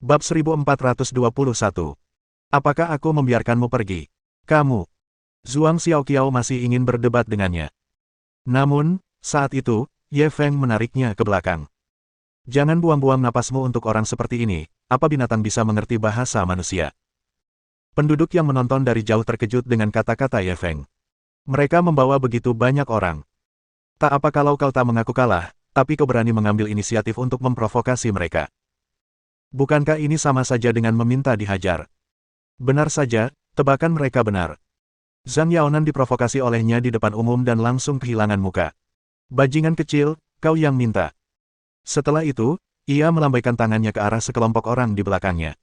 Bab 1421. Apakah aku membiarkanmu pergi? Kamu. Zhuang Xiaoqiao masih ingin berdebat dengannya. Namun, saat itu, Ye Feng menariknya ke belakang. Jangan buang-buang napasmu untuk orang seperti ini, apa binatang bisa mengerti bahasa manusia? Penduduk yang menonton dari jauh terkejut dengan kata-kata Ye Feng. Mereka membawa begitu banyak orang. Tak apa kalau kau tak mengaku kalah, tapi kau berani mengambil inisiatif untuk memprovokasi mereka. Bukankah ini sama saja dengan meminta dihajar? Benar saja, tebakan mereka benar. Zhang Yaonan diprovokasi olehnya di depan umum dan langsung kehilangan muka. Bajingan kecil, kau yang minta. Setelah itu, ia melambaikan tangannya ke arah sekelompok orang di belakangnya.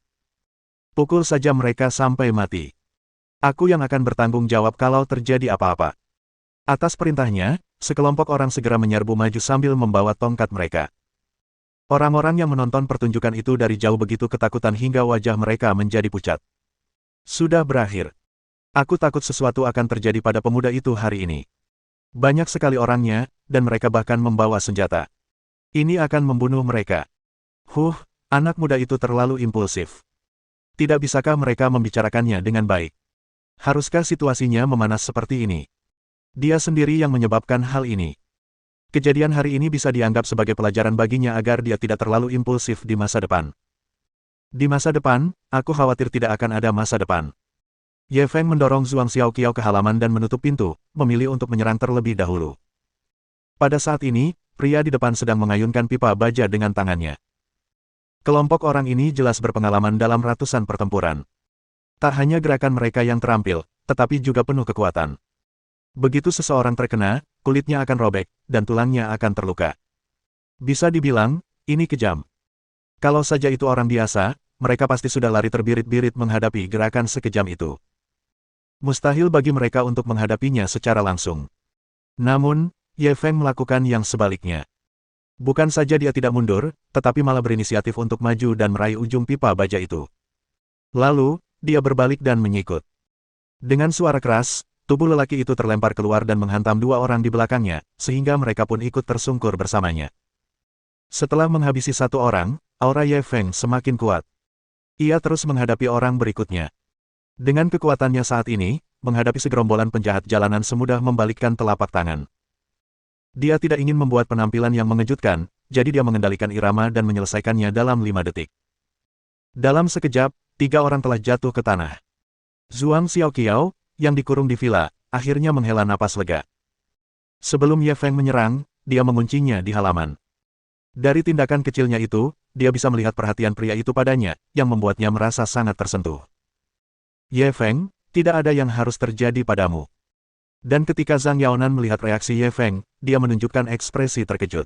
Pukul saja mereka sampai mati. Aku yang akan bertanggung jawab kalau terjadi apa-apa. Atas perintahnya, sekelompok orang segera menyerbu maju sambil membawa tongkat mereka. Orang-orang yang menonton pertunjukan itu dari jauh begitu ketakutan hingga wajah mereka menjadi pucat. Sudah berakhir. Aku takut sesuatu akan terjadi pada pemuda itu hari ini. Banyak sekali orangnya, dan mereka bahkan membawa senjata. Ini akan membunuh mereka. Anak muda itu terlalu impulsif. Tidak bisakah mereka membicarakannya dengan baik? Haruskah situasinya memanas seperti ini? Dia sendiri yang menyebabkan hal ini. Kejadian hari ini bisa dianggap sebagai pelajaran baginya agar dia tidak terlalu impulsif di masa depan. Di masa depan, aku khawatir tidak akan ada masa depan. Ye Feng mendorong Zhuang Xiaoqiao ke halaman dan menutup pintu, memilih untuk menyerang terlebih dahulu. Pada saat ini, pria di depan sedang mengayunkan pipa baja dengan tangannya. Kelompok orang ini jelas berpengalaman dalam ratusan pertempuran. Tak hanya gerakan mereka yang terampil, tetapi juga penuh kekuatan. Begitu seseorang terkena, kulitnya akan robek, dan tulangnya akan terluka. Bisa dibilang, ini kejam. Kalau saja itu orang biasa, mereka pasti sudah lari terbirit-birit menghadapi gerakan sekejam itu. Mustahil bagi mereka untuk menghadapinya secara langsung. Namun, Ye Feng melakukan yang sebaliknya. Bukan saja dia tidak mundur, tetapi malah berinisiatif untuk maju dan meraih ujung pipa baja itu. Lalu, dia berbalik dan menyikut. Dengan suara keras, tubuh lelaki itu terlempar keluar dan menghantam dua orang di belakangnya, sehingga mereka pun ikut tersungkur bersamanya. Setelah menghabisi satu orang, aura Ye Feng semakin kuat. Ia terus menghadapi orang berikutnya. Dengan kekuatannya saat ini, menghadapi segerombolan penjahat jalanan semudah membalikkan telapak tangan. Dia tidak ingin membuat penampilan yang mengejutkan, jadi dia mengendalikan irama dan menyelesaikannya dalam 5 detik. Dalam sekejap, 3 orang telah jatuh ke tanah. Zhuang Xiaoqiao, yang dikurung di villa, akhirnya menghela napas lega. Sebelum Ye Feng menyerang, dia menguncinya di halaman. Dari tindakan kecilnya itu, dia bisa melihat perhatian pria itu padanya, yang membuatnya merasa sangat tersentuh. Ye Feng, tidak ada yang harus terjadi padamu. Dan ketika Zhang Yaonan melihat reaksi Ye Feng, dia menunjukkan ekspresi terkejut.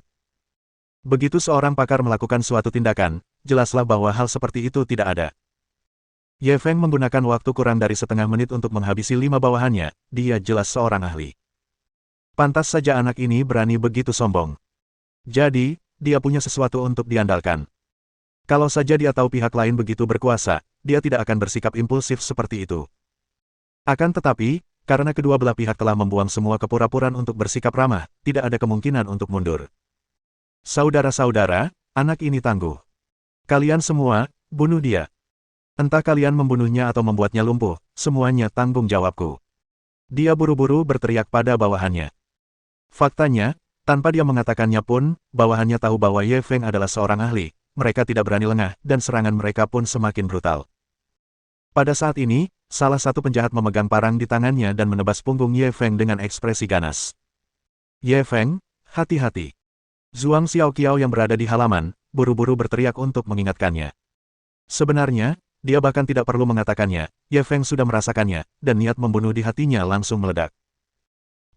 Begitu seorang pakar melakukan suatu tindakan, jelaslah bahwa hal seperti itu tidak ada. Ye Feng menggunakan waktu kurang dari setengah menit untuk menghabisi 5 bawahannya, dia jelas seorang ahli. Pantas saja anak ini berani begitu sombong. Jadi, dia punya sesuatu untuk diandalkan. Kalau saja dia tahu pihak lain begitu berkuasa, dia tidak akan bersikap impulsif seperti itu. Akan tetapi, karena kedua belah pihak telah membuang semua kepura-puraan untuk bersikap ramah, tidak ada kemungkinan untuk mundur. Saudara-saudara, anak ini tangguh. Kalian semua, bunuh dia. Entah kalian membunuhnya atau membuatnya lumpuh, semuanya tanggung jawabku. Dia buru-buru berteriak pada bawahannya. Faktanya, tanpa dia mengatakannya pun, bawahannya tahu bahwa Ye Feng adalah seorang ahli, mereka tidak berani lengah, dan serangan mereka pun semakin brutal. Pada saat ini, salah satu penjahat memegang parang di tangannya dan menebas punggung Ye Feng dengan ekspresi ganas. Ye Feng, hati-hati. Zhuang Xiaoqiao yang berada di halaman, buru-buru berteriak untuk mengingatkannya. Sebenarnya, dia bahkan tidak perlu mengatakannya, Ye Feng sudah merasakannya, dan niat membunuh di hatinya langsung meledak.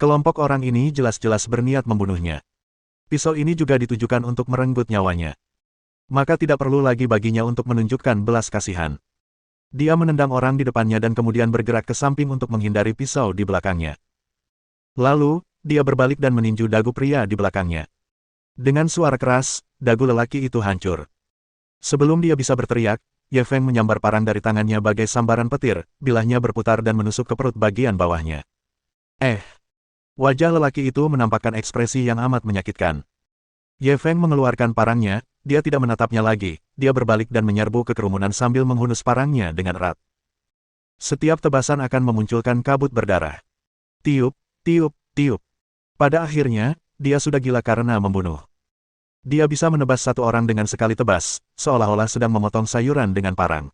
Kelompok orang ini jelas-jelas berniat membunuhnya. Pisau ini juga ditujukan untuk merenggut nyawanya. Maka tidak perlu lagi baginya untuk menunjukkan belas kasihan. Dia menendang orang di depannya dan kemudian bergerak ke samping untuk menghindari pisau di belakangnya. Lalu, dia berbalik dan meninju dagu pria di belakangnya. Dengan suara keras, dagu lelaki itu hancur. Sebelum dia bisa berteriak, Ye Feng menyambar parang dari tangannya bagai sambaran petir, bilahnya berputar dan menusuk ke perut bagian bawahnya. Wajah lelaki itu menampakkan ekspresi yang amat menyakitkan. Ye Feng mengeluarkan parangnya, dia tidak menatapnya lagi, dia berbalik dan menyerbu ke kerumunan sambil menghunus parangnya dengan erat. Setiap tebasan akan memunculkan kabut berdarah. Tiup, tiup, tiup. Pada akhirnya, dia sudah gila karena membunuh. Dia bisa menebas satu orang dengan sekali tebas, seolah-olah sedang memotong sayuran dengan parang.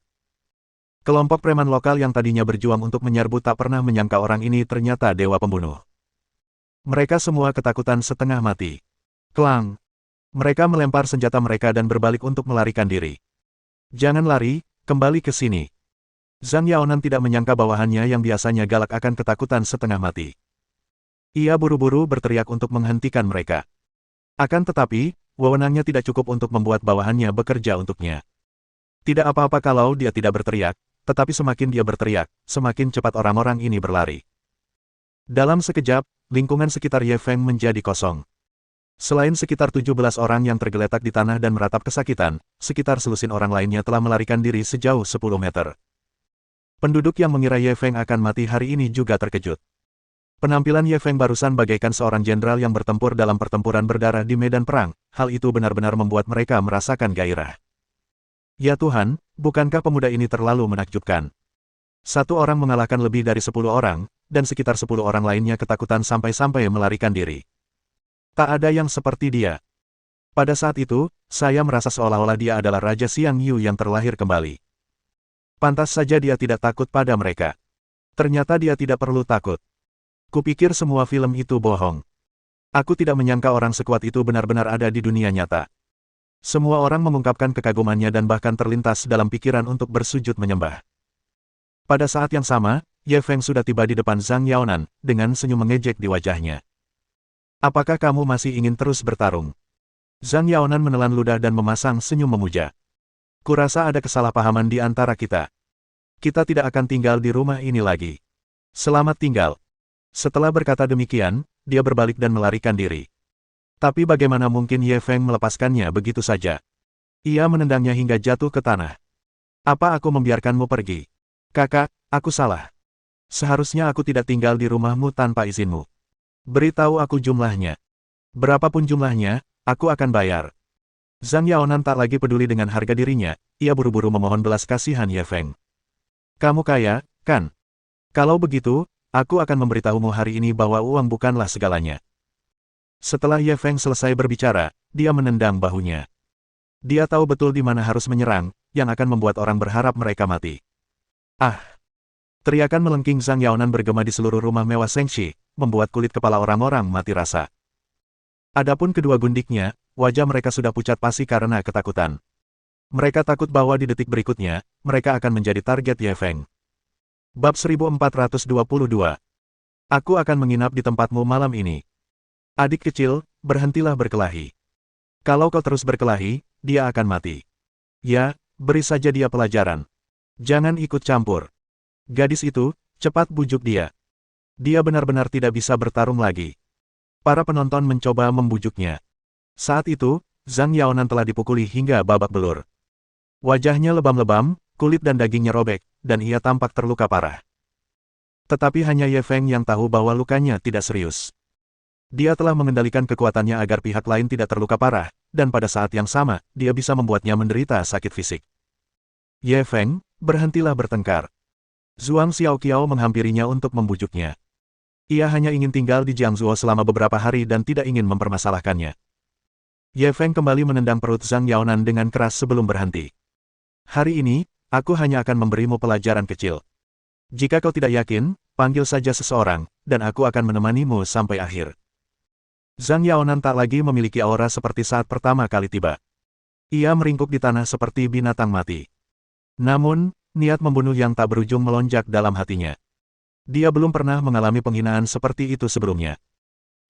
Kelompok preman lokal yang tadinya berjuang untuk menyerbu tak pernah menyangka orang ini ternyata dewa pembunuh. Mereka semua ketakutan setengah mati. Klang! Mereka melempar senjata mereka dan berbalik untuk melarikan diri. Jangan lari, kembali ke sini. Zhang Yaonan tidak menyangka bawahannya yang biasanya galak akan ketakutan setengah mati. Ia buru-buru berteriak untuk menghentikan mereka. Akan tetapi, wewenangnya tidak cukup untuk membuat bawahannya bekerja untuknya. Tidak apa-apa kalau dia tidak berteriak, tetapi semakin dia berteriak, semakin cepat orang-orang ini berlari. Dalam sekejap, lingkungan sekitar Ye Feng menjadi kosong. Selain sekitar 17 orang yang tergeletak di tanah dan meratap kesakitan, sekitar selusin orang lainnya telah melarikan diri sejauh 10 meter. Penduduk yang mengira Ye Feng akan mati hari ini juga terkejut. Penampilan Ye Feng barusan bagaikan seorang jenderal yang bertempur dalam pertempuran berdarah di medan perang, hal itu benar-benar membuat mereka merasakan gairah. Ya Tuhan, bukankah pemuda ini terlalu menakjubkan? Satu orang mengalahkan lebih dari 10 orang, dan sekitar 10 orang lainnya ketakutan sampai-sampai melarikan diri. Tak ada yang seperti dia. Pada saat itu, saya merasa seolah-olah dia adalah Raja Xiang Yu yang terlahir kembali. Pantas saja dia tidak takut pada mereka. Ternyata dia tidak perlu takut. Kupikir semua film itu bohong. Aku tidak menyangka orang sekuat itu benar-benar ada di dunia nyata. Semua orang mengungkapkan kekagumannya dan bahkan terlintas dalam pikiran untuk bersujud menyembah. Pada saat yang sama, Ye Feng sudah tiba di depan Zhang Yaonan, dengan senyum mengejek di wajahnya. Apakah kamu masih ingin terus bertarung? Zhang Yaonan menelan ludah dan memasang senyum memuja. Kurasa ada kesalahpahaman di antara kita. Kita tidak akan tinggal di rumah ini lagi. Selamat tinggal. Setelah berkata demikian, dia berbalik dan melarikan diri. Tapi bagaimana mungkin Ye Feng melepaskannya begitu saja? Ia menendangnya hingga jatuh ke tanah. Apa aku membiarkanmu pergi? Kakak, aku salah. Seharusnya aku tidak tinggal di rumahmu tanpa izinmu. Beritahu aku jumlahnya. Berapapun jumlahnya, aku akan bayar. Zhang Yaonan tak lagi peduli dengan harga dirinya, ia buru-buru memohon belas kasihan Ye Feng. Kamu kaya, kan? Kalau begitu, aku akan memberitahumu hari ini bahwa uang bukanlah segalanya. Setelah Ye Feng selesai berbicara, dia menendang bahunya. Dia tahu betul di mana harus menyerang, yang akan membuat orang berharap mereka mati. Ah! Teriakan melengking Zhang Yaonan bergema di seluruh rumah mewah Shengxi, membuat kulit kepala orang-orang mati rasa. Adapun kedua gundiknya, wajah mereka sudah pucat pasi karena ketakutan. Mereka takut bahwa di detik berikutnya, mereka akan menjadi target Ye Feng. Bab 1422. Aku akan menginap di tempatmu malam ini. Adik kecil, berhentilah berkelahi. Kalau kau terus berkelahi, dia akan mati. Ya, beri saja dia pelajaran. Jangan ikut campur. Gadis itu, cepat bujuk dia. Dia benar-benar tidak bisa bertarung lagi. Para penonton mencoba membujuknya. Saat itu, Zhang Yaonan telah dipukuli hingga babak belur. Wajahnya lebam-lebam, kulit dan dagingnya robek, dan ia tampak terluka parah. Tetapi hanya Ye Feng yang tahu bahwa lukanya tidak serius. Dia telah mengendalikan kekuatannya agar pihak lain tidak terluka parah, dan pada saat yang sama, dia bisa membuatnya menderita sakit fisik. Ye Feng, berhentilah bertengkar. Zhuang Xiaoqiao menghampirinya untuk membujuknya. Ia hanya ingin tinggal di Jiangzuo selama beberapa hari dan tidak ingin mempermasalahkannya. Ye Feng kembali menendang perut Zhang Yaonan dengan keras sebelum berhenti. Hari ini, aku hanya akan memberimu pelajaran kecil. Jika kau tidak yakin, panggil saja seseorang, dan aku akan menemanimu sampai akhir. Zhang Yaonan tak lagi memiliki aura seperti saat pertama kali tiba. Ia meringkuk di tanah seperti binatang mati. Namun, niat membunuh yang tak berujung melonjak dalam hatinya. Dia belum pernah mengalami penghinaan seperti itu sebelumnya.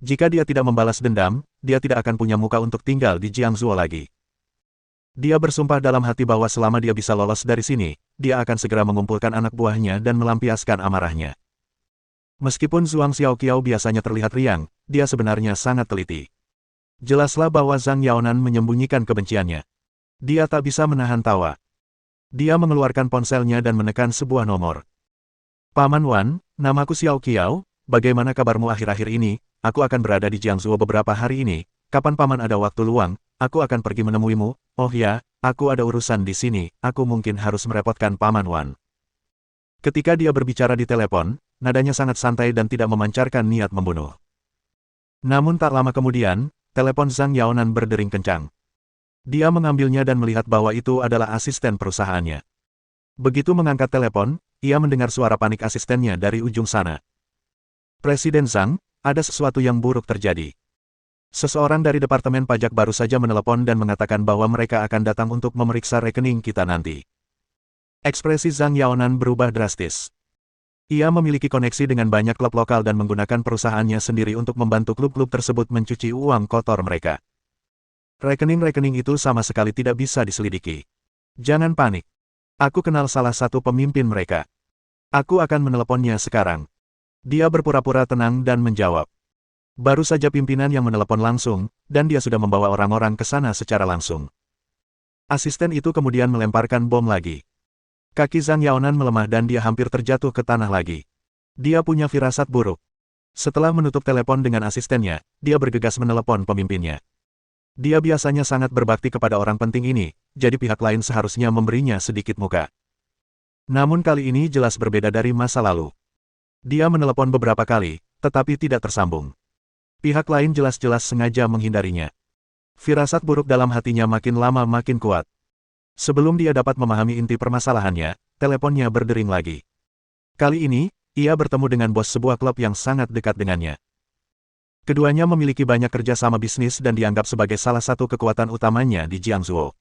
Jika dia tidak membalas dendam, dia tidak akan punya muka untuk tinggal di Jiangzuo lagi. Dia bersumpah dalam hati bahwa selama dia bisa lolos dari sini, dia akan segera mengumpulkan anak buahnya dan melampiaskan amarahnya. Meskipun Zhuang Xiaoqiao biasanya terlihat riang, dia sebenarnya sangat teliti. Jelaslah bahwa Zhang Yaonan menyembunyikan kebenciannya. Dia tak bisa menahan tawa. Dia mengeluarkan ponselnya dan menekan sebuah nomor. Paman Wan, namaku Xiaoqiao, bagaimana kabarmu akhir-akhir ini? Aku akan berada di Jiangzuo beberapa hari ini. Kapan paman ada waktu luang, aku akan pergi menemuimu. Oh ya, aku ada urusan di sini, aku mungkin harus merepotkan Paman Wan. Ketika dia berbicara di telepon, nadanya sangat santai dan tidak memancarkan niat membunuh. Namun tak lama kemudian, telepon Zhang Yaonan berdering kencang. Dia mengambilnya dan melihat bahwa itu adalah asisten perusahaannya. Begitu mengangkat telepon, ia mendengar suara panik asistennya dari ujung sana. Presiden Zhang, ada sesuatu yang buruk terjadi. Seseorang dari Departemen Pajak baru saja menelepon dan mengatakan bahwa mereka akan datang untuk memeriksa rekening kita nanti. Ekspresi Zhang Yaonan berubah drastis. Ia memiliki koneksi dengan banyak klub lokal dan menggunakan perusahaannya sendiri untuk membantu klub-klub tersebut mencuci uang kotor mereka. Rekening-rekening itu sama sekali tidak bisa diselidiki. Jangan panik. Aku kenal salah satu pemimpin mereka. Aku akan meneleponnya sekarang. Dia berpura-pura tenang dan menjawab. Baru saja pimpinan yang menelepon langsung, dan dia sudah membawa orang-orang ke sana secara langsung. Asisten itu kemudian melemparkan bom lagi. Kaki Zhang Yaonan melemah dan dia hampir terjatuh ke tanah lagi. Dia punya firasat buruk. Setelah menutup telepon dengan asistennya, dia bergegas menelepon pemimpinnya. Dia biasanya sangat berbakti kepada orang penting ini, jadi pihak lain seharusnya memberinya sedikit muka. Namun kali ini jelas berbeda dari masa lalu. Dia menelepon beberapa kali, tetapi tidak tersambung. Pihak lain jelas-jelas sengaja menghindarinya. Firasat buruk dalam hatinya makin lama makin kuat. Sebelum dia dapat memahami inti permasalahannya, teleponnya berdering lagi. Kali ini, ia bertemu dengan bos sebuah klub yang sangat dekat dengannya. Keduanya memiliki banyak kerjasama bisnis dan dianggap sebagai salah satu kekuatan utamanya di Jiangsu.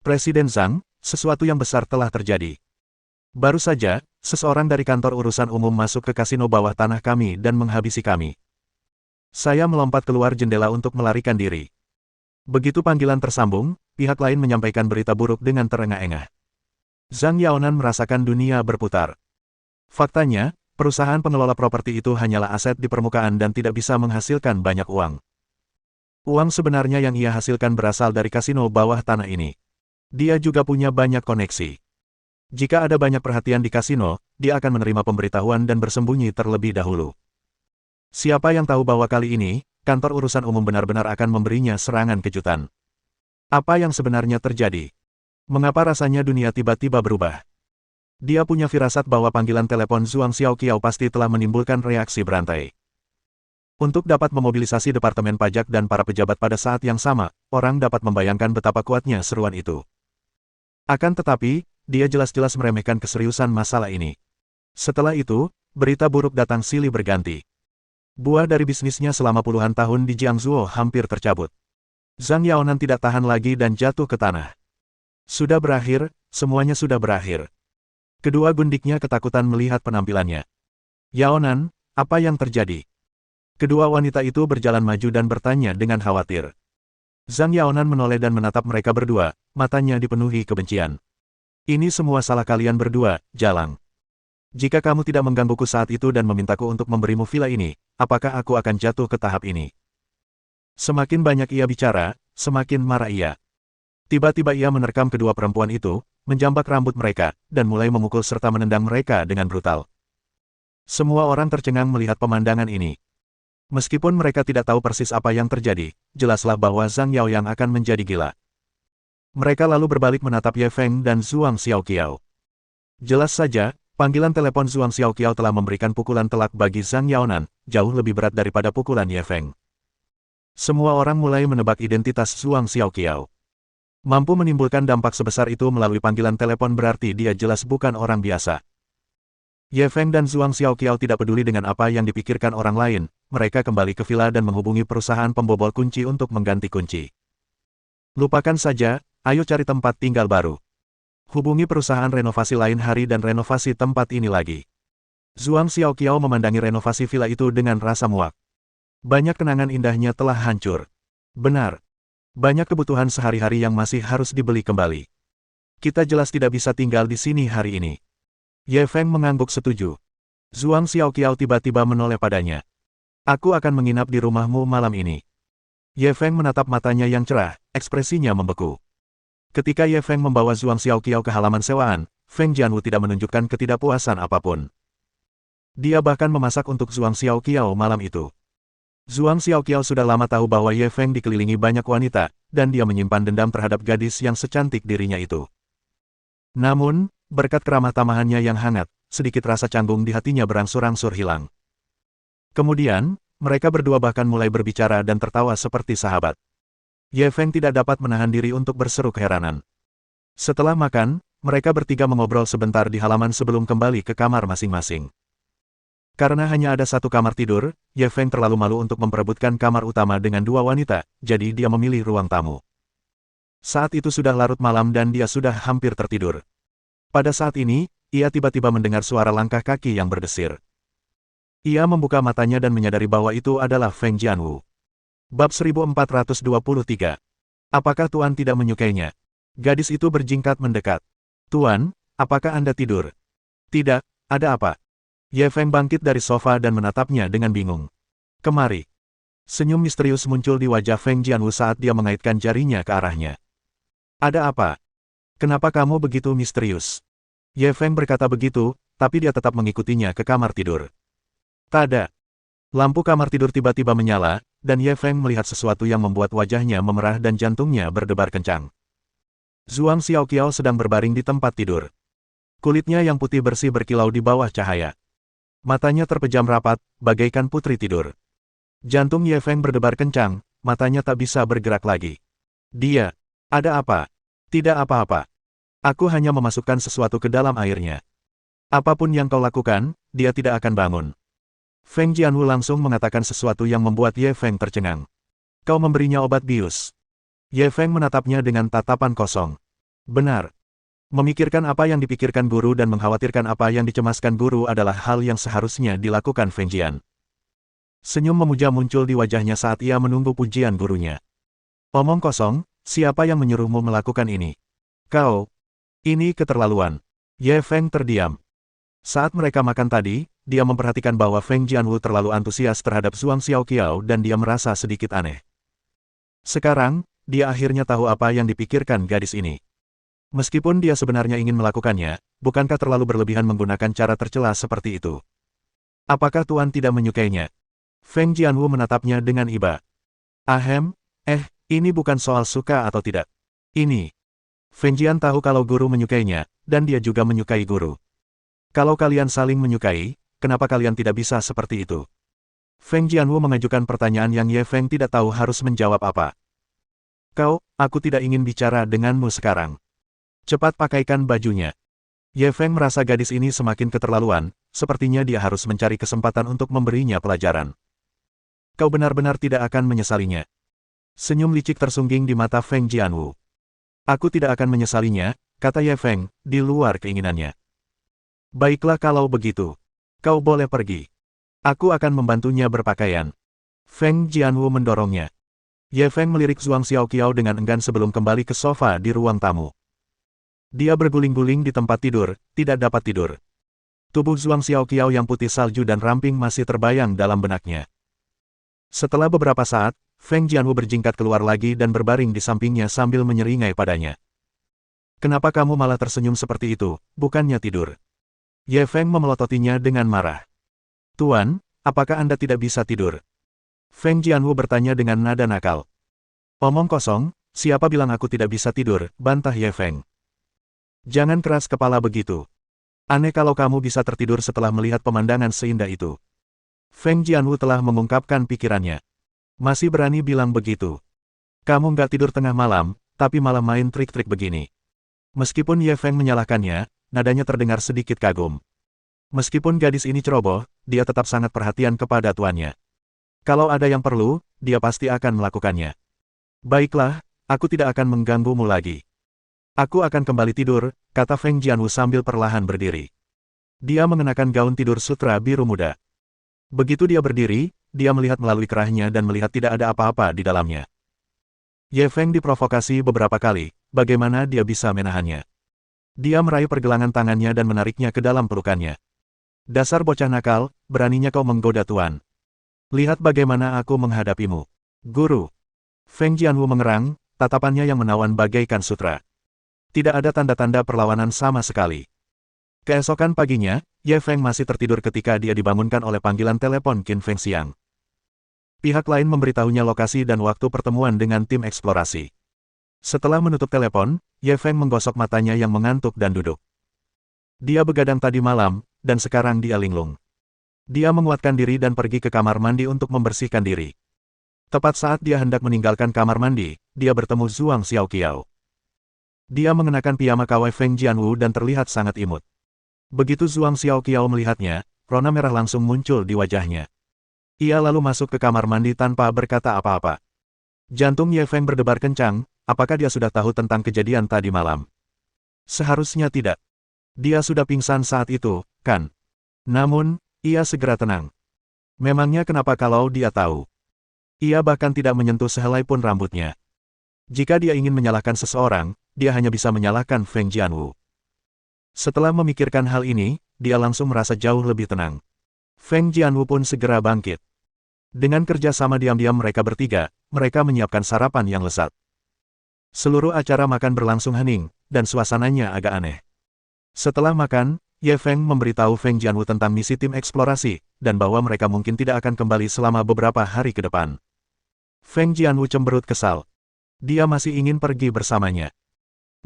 Presiden Zhang, sesuatu yang besar telah terjadi. Baru saja, seseorang dari kantor urusan umum masuk ke kasino bawah tanah kami dan menghabisi kami. Saya melompat keluar jendela untuk melarikan diri. Begitu panggilan tersambung, pihak lain menyampaikan berita buruk dengan terengah-engah. Zhang Yaonan merasakan dunia berputar. Faktanya, perusahaan pengelola properti itu hanyalah aset di permukaan dan tidak bisa menghasilkan banyak uang. Uang sebenarnya yang ia hasilkan berasal dari kasino bawah tanah ini. Dia juga punya banyak koneksi. Jika ada banyak perhatian di kasino, dia akan menerima pemberitahuan dan bersembunyi terlebih dahulu. Siapa yang tahu bahwa kali ini, kantor urusan umum benar-benar akan memberinya serangan kejutan. Apa yang sebenarnya terjadi? Mengapa rasanya dunia tiba-tiba berubah? Dia punya firasat bahwa panggilan telepon Zhuang Xiaoqiao pasti telah menimbulkan reaksi berantai. Untuk dapat memobilisasi Departemen Pajak dan para pejabat pada saat yang sama, orang dapat membayangkan betapa kuatnya seruan itu. Akan tetapi, dia jelas-jelas meremehkan keseriusan masalah ini. Setelah itu, berita buruk datang silih berganti. Buah dari bisnisnya selama puluhan tahun di Jiangsu hampir tercabut. Zhang Yaonan tidak tahan lagi dan jatuh ke tanah. Sudah berakhir, semuanya sudah berakhir. Kedua gundiknya ketakutan melihat penampilannya. Yaonan, apa yang terjadi? Kedua wanita itu berjalan maju dan bertanya dengan khawatir. Zhang Yaonan menoleh dan menatap mereka berdua, matanya dipenuhi kebencian. Ini semua salah kalian berdua, Jalang. Jika kamu tidak menggangguku saat itu dan memintaku untuk memberimu villa ini, apakah aku akan jatuh ke tahap ini? Semakin banyak ia bicara, semakin marah ia. Tiba-tiba ia menerkam kedua perempuan itu, menjambak rambut mereka, dan mulai memukul serta menendang mereka dengan brutal. Semua orang tercengang melihat pemandangan ini. Meskipun mereka tidak tahu persis apa yang terjadi, jelaslah bahwa Zhang Yaoyang akan menjadi gila. Mereka lalu berbalik menatap Ye Feng dan Zhuang Xiaoqiao. Jelas saja, panggilan telepon Zhuang Xiaoqiao telah memberikan pukulan telak bagi Zhang Yaonan, jauh lebih berat daripada pukulan Ye Feng. Semua orang mulai menebak identitas Zhuang Xiaoqiao. Mampu menimbulkan dampak sebesar itu melalui panggilan telepon berarti dia jelas bukan orang biasa. Ye Feng dan Zhuang Xiaoqiao tidak peduli dengan apa yang dipikirkan orang lain, mereka kembali ke villa dan menghubungi perusahaan pembobol kunci untuk mengganti kunci. Lupakan saja, ayo cari tempat tinggal baru. Hubungi perusahaan renovasi lain hari dan renovasi tempat ini lagi. Zhuang Xiaoqiao memandangi renovasi villa itu dengan rasa muak. Banyak kenangan indahnya telah hancur. Benar. Banyak kebutuhan sehari-hari yang masih harus dibeli kembali. Kita jelas tidak bisa tinggal di sini hari ini. Ye Feng mengangguk setuju. Zhuang Xiaoqiao tiba-tiba menoleh padanya. Aku akan menginap di rumahmu malam ini. Ye Feng menatap matanya yang cerah, ekspresinya membeku. Ketika Ye Feng membawa Zhuang Xiaoqiao ke halaman sewaan, Feng Jianwu tidak menunjukkan ketidakpuasan apapun. Dia bahkan memasak untuk Zhuang Xiaoqiao malam itu. Zhuang Xiaoqiao sudah lama tahu bahwa Ye Feng dikelilingi banyak wanita, dan dia menyimpan dendam terhadap gadis yang secantik dirinya itu. Namun, berkat keramah tamahannya yang hangat, sedikit rasa canggung di hatinya berangsur-angsur hilang. Kemudian, mereka berdua bahkan mulai berbicara dan tertawa seperti sahabat. Ye Feng tidak dapat menahan diri untuk berseru keheranan. Setelah makan, mereka bertiga mengobrol sebentar di halaman sebelum kembali ke kamar masing-masing. Karena hanya ada satu kamar tidur, Ye Feng terlalu malu untuk memperebutkan kamar utama dengan dua wanita, jadi dia memilih ruang tamu. Saat itu sudah larut malam dan dia sudah hampir tertidur. Pada saat ini, ia tiba-tiba mendengar suara langkah kaki yang berdesir. Ia membuka matanya dan menyadari bahwa itu adalah Feng Jianwu. Bab 1423. Apakah Tuan tidak menyukainya? Gadis itu berjingkat mendekat. Tuan, apakah Anda tidur? Tidak, ada apa? Ye Feng bangkit dari sofa dan menatapnya dengan bingung. Kemari. Senyum misterius muncul di wajah Feng Jianwu saat dia mengaitkan jarinya ke arahnya. Ada apa? Kenapa kamu begitu misterius? Ye Feng berkata begitu, tapi dia tetap mengikutinya ke kamar tidur. Tada! Lampu kamar tidur tiba-tiba menyala, dan Ye Feng melihat sesuatu yang membuat wajahnya memerah dan jantungnya berdebar kencang. Zhuang Xiaoqiao sedang berbaring di tempat tidur. Kulitnya yang putih bersih berkilau di bawah cahaya. Matanya terpejam rapat, bagaikan putri tidur. Jantung Ye Feng berdebar kencang, matanya tak bisa bergerak lagi. Dia, ada apa? Tidak apa-apa. Aku hanya memasukkan sesuatu ke dalam airnya. Apapun yang kau lakukan, dia tidak akan bangun. Feng Jianwu langsung mengatakan sesuatu yang membuat Ye Feng tercengang. Kau memberinya obat bius. Ye Feng menatapnya dengan tatapan kosong. Benar. Memikirkan apa yang dipikirkan guru dan mengkhawatirkan apa yang dicemaskan guru adalah hal yang seharusnya dilakukan Feng Jian. Senyum memuja muncul di wajahnya saat ia menunggu pujian gurunya. Omong kosong, siapa yang menyuruhmu melakukan ini? Kau. Ini keterlaluan. Ye Feng terdiam. Saat mereka makan tadi, dia memperhatikan bahwa Feng Jianwu terlalu antusias terhadap Zhuang Xiaoqiao dan dia merasa sedikit aneh. Sekarang, dia akhirnya tahu apa yang dipikirkan gadis ini. Meskipun dia sebenarnya ingin melakukannya, bukankah terlalu berlebihan menggunakan cara tercela seperti itu? Apakah Tuan tidak menyukainya? Feng Jianwu menatapnya dengan iba. Ahem, ini bukan soal suka atau tidak. Ini. Feng Jian tahu kalau guru menyukainya, dan dia juga menyukai guru. Kalau kalian saling menyukai, kenapa kalian tidak bisa seperti itu? Feng Jianwu mengajukan pertanyaan yang Ye Feng tidak tahu harus menjawab apa. Aku tidak ingin bicara denganmu sekarang. Cepat pakaikan bajunya. Ye Feng merasa gadis ini semakin keterlaluan, sepertinya dia harus mencari kesempatan untuk memberinya pelajaran. Kau benar-benar tidak akan menyesalinya. Senyum licik tersungging di mata Feng Jianwu. Aku tidak akan menyesalinya, kata Ye Feng, di luar keinginannya. Baiklah kalau begitu. Kau boleh pergi. Aku akan membantunya berpakaian. Feng Jianwu mendorongnya. Ye Feng melirik Zhuang Xiaoqiao dengan enggan sebelum kembali ke sofa di ruang tamu. Dia berguling-guling di tempat tidur, tidak dapat tidur. Tubuh Zhuang Xiaoqiao yang putih salju dan ramping masih terbayang dalam benaknya. Setelah beberapa saat, Feng Jianwu berjingkat keluar lagi dan berbaring di sampingnya sambil menyeringai padanya. Kenapa kamu malah tersenyum seperti itu, bukannya tidur? Ye Feng memelototinya dengan marah. Tuan, apakah Anda tidak bisa tidur? Feng Jianwu bertanya dengan nada nakal. Omong kosong, siapa bilang aku tidak bisa tidur, bantah Ye Feng. Jangan keras kepala begitu. Aneh kalau kamu bisa tertidur setelah melihat pemandangan seindah itu. Feng Jianwu telah mengungkapkan pikirannya. Masih berani bilang begitu. Kamu nggak tidur tengah malam, tapi malah main trik-trik begini. Meskipun Ye Feng menyalahkannya, nadanya terdengar sedikit kagum. Meskipun gadis ini ceroboh, dia tetap sangat perhatian kepada tuannya. Kalau ada yang perlu, dia pasti akan melakukannya. Baiklah, aku tidak akan mengganggumu lagi. Aku akan kembali tidur, kata Feng Jianwu sambil perlahan berdiri. Dia mengenakan gaun tidur sutra biru muda. Begitu dia berdiri, dia melihat melalui kerahnya dan melihat tidak ada apa-apa di dalamnya. Ye Feng diprovokasi beberapa kali, bagaimana dia bisa menahannya. Dia meraih pergelangan tangannya dan menariknya ke dalam pelukannya. Dasar bocah nakal, beraninya kau menggoda tuan. Lihat bagaimana aku menghadapimu. Guru. Feng Jianwu mengerang, tatapannya yang menawan bagaikan sutra. Tidak ada tanda-tanda perlawanan sama sekali. Keesokan paginya, Ye Feng masih tertidur ketika dia dibangunkan oleh panggilan telepon Qin Feng Xiang. Pihak lain memberitahunya lokasi dan waktu pertemuan dengan tim eksplorasi. Setelah menutup telepon, Ye Feng menggosok matanya yang mengantuk dan duduk. Dia begadang tadi malam, dan sekarang dia linglung. Dia menguatkan diri dan pergi ke kamar mandi untuk membersihkan diri. Tepat saat dia hendak meninggalkan kamar mandi, dia bertemu Zhuang Xiaoqiao. Dia mengenakan piyama kawai Feng Jianwu dan terlihat sangat imut. Begitu Zhuang Xiaoqiao melihatnya, rona merah langsung muncul di wajahnya. Ia lalu masuk ke kamar mandi tanpa berkata apa-apa. Jantung Ye Feng berdebar kencang, apakah dia sudah tahu tentang kejadian tadi malam? Seharusnya tidak. Dia sudah pingsan saat itu, kan? Namun, ia segera tenang. Memangnya kenapa kalau dia tahu? Ia bahkan tidak menyentuh sehelai pun rambutnya. Jika dia ingin menyalahkan seseorang, dia hanya bisa menyalahkan Feng Jianwu. Setelah memikirkan hal ini, dia langsung merasa jauh lebih tenang. Feng Jianwu pun segera bangkit. Dengan kerjasama diam-diam mereka bertiga, mereka menyiapkan sarapan yang lezat. Seluruh acara makan berlangsung hening, dan suasananya agak aneh. Setelah makan, Ye Feng memberitahu Feng Jianwu tentang misi tim eksplorasi, dan bahwa mereka mungkin tidak akan kembali selama beberapa hari ke depan. Feng Jianwu cemberut kesal. Dia masih ingin pergi bersamanya.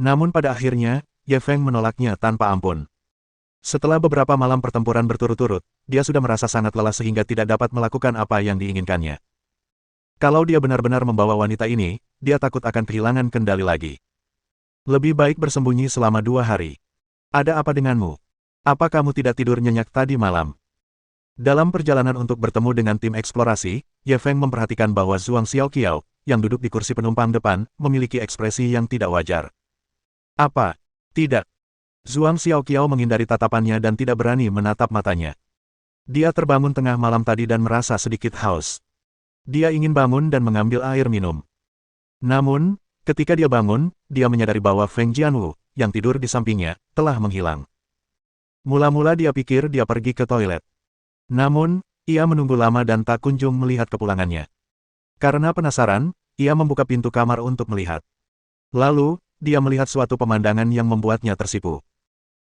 Namun pada akhirnya, Ye Feng menolaknya tanpa ampun. Setelah beberapa malam pertempuran berturut-turut, dia sudah merasa sangat lelah sehingga tidak dapat melakukan apa yang diinginkannya. Kalau dia benar-benar membawa wanita ini, dia takut akan kehilangan kendali lagi. Lebih baik bersembunyi selama 2 hari. Ada apa denganmu? Apa kamu tidak tidur nyenyak tadi malam? Dalam perjalanan untuk bertemu dengan tim eksplorasi, Ye Feng memperhatikan bahwa Zhuang Xiaoqiao, yang duduk di kursi penumpang depan, memiliki ekspresi yang tidak wajar. Apa? Tidak. Zhuang Xiaoqiao menghindari tatapannya dan tidak berani menatap matanya. Dia terbangun tengah malam tadi dan merasa sedikit haus. Dia ingin bangun dan mengambil air minum. Namun, ketika dia bangun, dia menyadari bahwa Feng Jianwu, yang tidur di sampingnya, telah menghilang. Mula-mula dia pikir dia pergi ke toilet. Namun, ia menunggu lama dan tak kunjung melihat kepulangannya. Karena penasaran, ia membuka pintu kamar untuk melihat. Lalu, dia melihat suatu pemandangan yang membuatnya tersipu.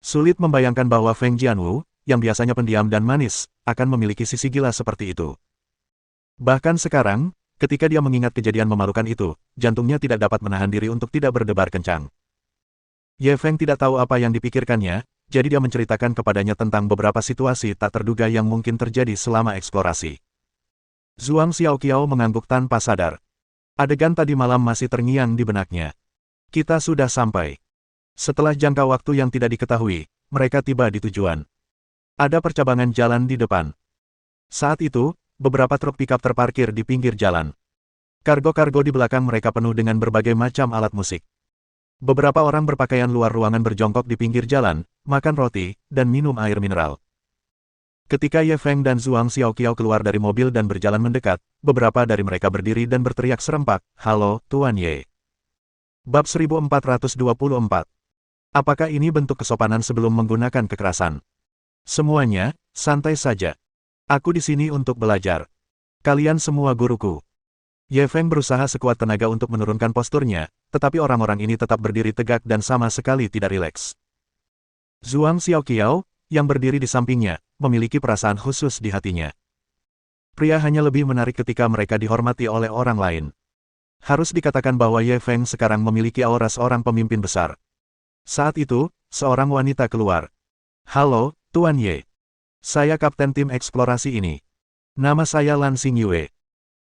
Sulit membayangkan bahwa Feng Jianwu, yang biasanya pendiam dan manis, akan memiliki sisi gila seperti itu. Bahkan sekarang, ketika dia mengingat kejadian memalukan itu, jantungnya tidak dapat menahan diri untuk tidak berdebar kencang. Ye Feng tidak tahu apa yang dipikirkannya, jadi dia menceritakan kepadanya tentang beberapa situasi tak terduga yang mungkin terjadi selama eksplorasi. Zhuang Xiaoqiao mengangguk tanpa sadar. Adegan tadi malam masih terngiang di benaknya. Kita sudah sampai. Setelah jangka waktu yang tidak diketahui, mereka tiba di tujuan. Ada percabangan jalan di depan. Saat itu, beberapa truk pickup terparkir di pinggir jalan. Kargo-kargo di belakang mereka penuh dengan berbagai macam alat musik. Beberapa orang berpakaian luar ruangan berjongkok di pinggir jalan, makan roti, dan minum air mineral. Ketika Ye Feng dan Zhuang Xiaoqiao keluar dari mobil dan berjalan mendekat, beberapa dari mereka berdiri dan berteriak serempak, "Halo, Tuan Ye." Bab 1424. Apakah ini bentuk kesopanan sebelum menggunakan kekerasan? Semuanya, santai saja. Aku di sini untuk belajar. Kalian semua guruku. Ye Feng berusaha sekuat tenaga untuk menurunkan posturnya, tetapi orang-orang ini tetap berdiri tegak dan sama sekali tidak rileks. Zhuang Xiaoqiao, yang berdiri di sampingnya, memiliki perasaan khusus di hatinya. Pria hanya lebih menarik ketika mereka dihormati oleh orang lain. Harus dikatakan bahwa Ye Feng sekarang memiliki aura seorang pemimpin besar. Saat itu, seorang wanita keluar. "Halo, Tuan Ye. Saya kapten tim eksplorasi ini. Nama saya Lan Xingyue."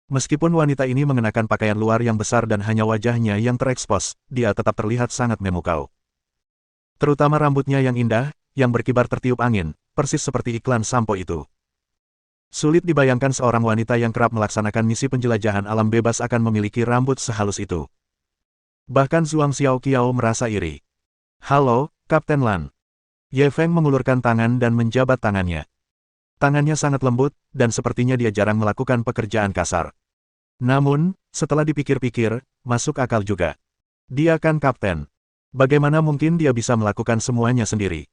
Meskipun wanita ini mengenakan pakaian luar yang besar dan hanya wajahnya yang terekspos, dia tetap terlihat sangat memukau. Terutama rambutnya yang indah, yang berkibar tertiup angin, persis seperti iklan sampo itu. Sulit dibayangkan seorang wanita yang kerap melaksanakan misi penjelajahan alam bebas akan memiliki rambut sehalus itu. Bahkan Zhuang Xiaoqiao merasa iri. "Halo, Kapten Lan." Ye Feng mengulurkan tangan dan menjabat tangannya. Tangannya sangat lembut, dan sepertinya dia jarang melakukan pekerjaan kasar. Namun, setelah dipikir-pikir, masuk akal juga. Dia kan kapten. Bagaimana mungkin dia bisa melakukan semuanya sendiri?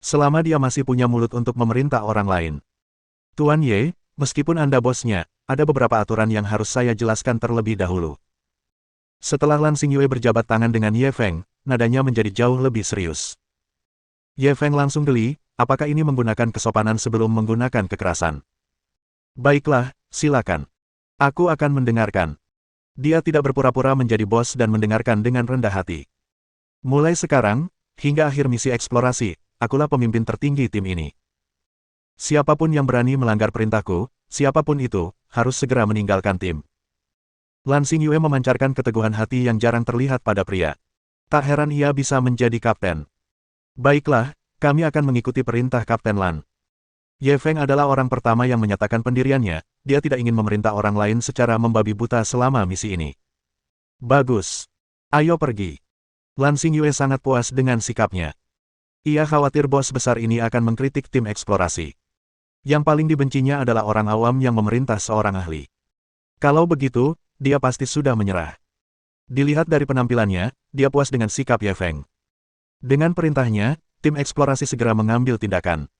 Selama dia masih punya mulut untuk memerintah orang lain. "Tuan Ye, meskipun Anda bosnya, ada beberapa aturan yang harus saya jelaskan terlebih dahulu." Setelah Lan Xingyue berjabat tangan dengan Ye Feng, nadanya menjadi jauh lebih serius. Ye Feng langsung geli, apakah ini menggunakan kesopanan sebelum menggunakan kekerasan? "Baiklah, silakan. Aku akan mendengarkan." Dia tidak berpura-pura menjadi bos dan mendengarkan dengan rendah hati. Mulai sekarang, hingga akhir misi eksplorasi, akulah pemimpin tertinggi tim ini. Siapapun yang berani melanggar perintahku, siapapun itu, harus segera meninggalkan tim. Lan Xingyue memancarkan keteguhan hati yang jarang terlihat pada pria. Tak heran ia bisa menjadi kapten. Baiklah, kami akan mengikuti perintah Kapten Lan. Ye Feng adalah orang pertama yang menyatakan pendiriannya, dia tidak ingin memerintah orang lain secara membabi buta selama misi ini. Bagus. Ayo pergi. Lan Xingyue sangat puas dengan sikapnya. Ia khawatir bos besar ini akan mengkritik tim eksplorasi. Yang paling dibencinya adalah orang awam yang memerintah seorang ahli. Kalau begitu, dia pasti sudah menyerah. Dilihat dari penampilannya, dia puas dengan sikap Ye Feng. Dengan perintahnya, tim eksplorasi segera mengambil tindakan.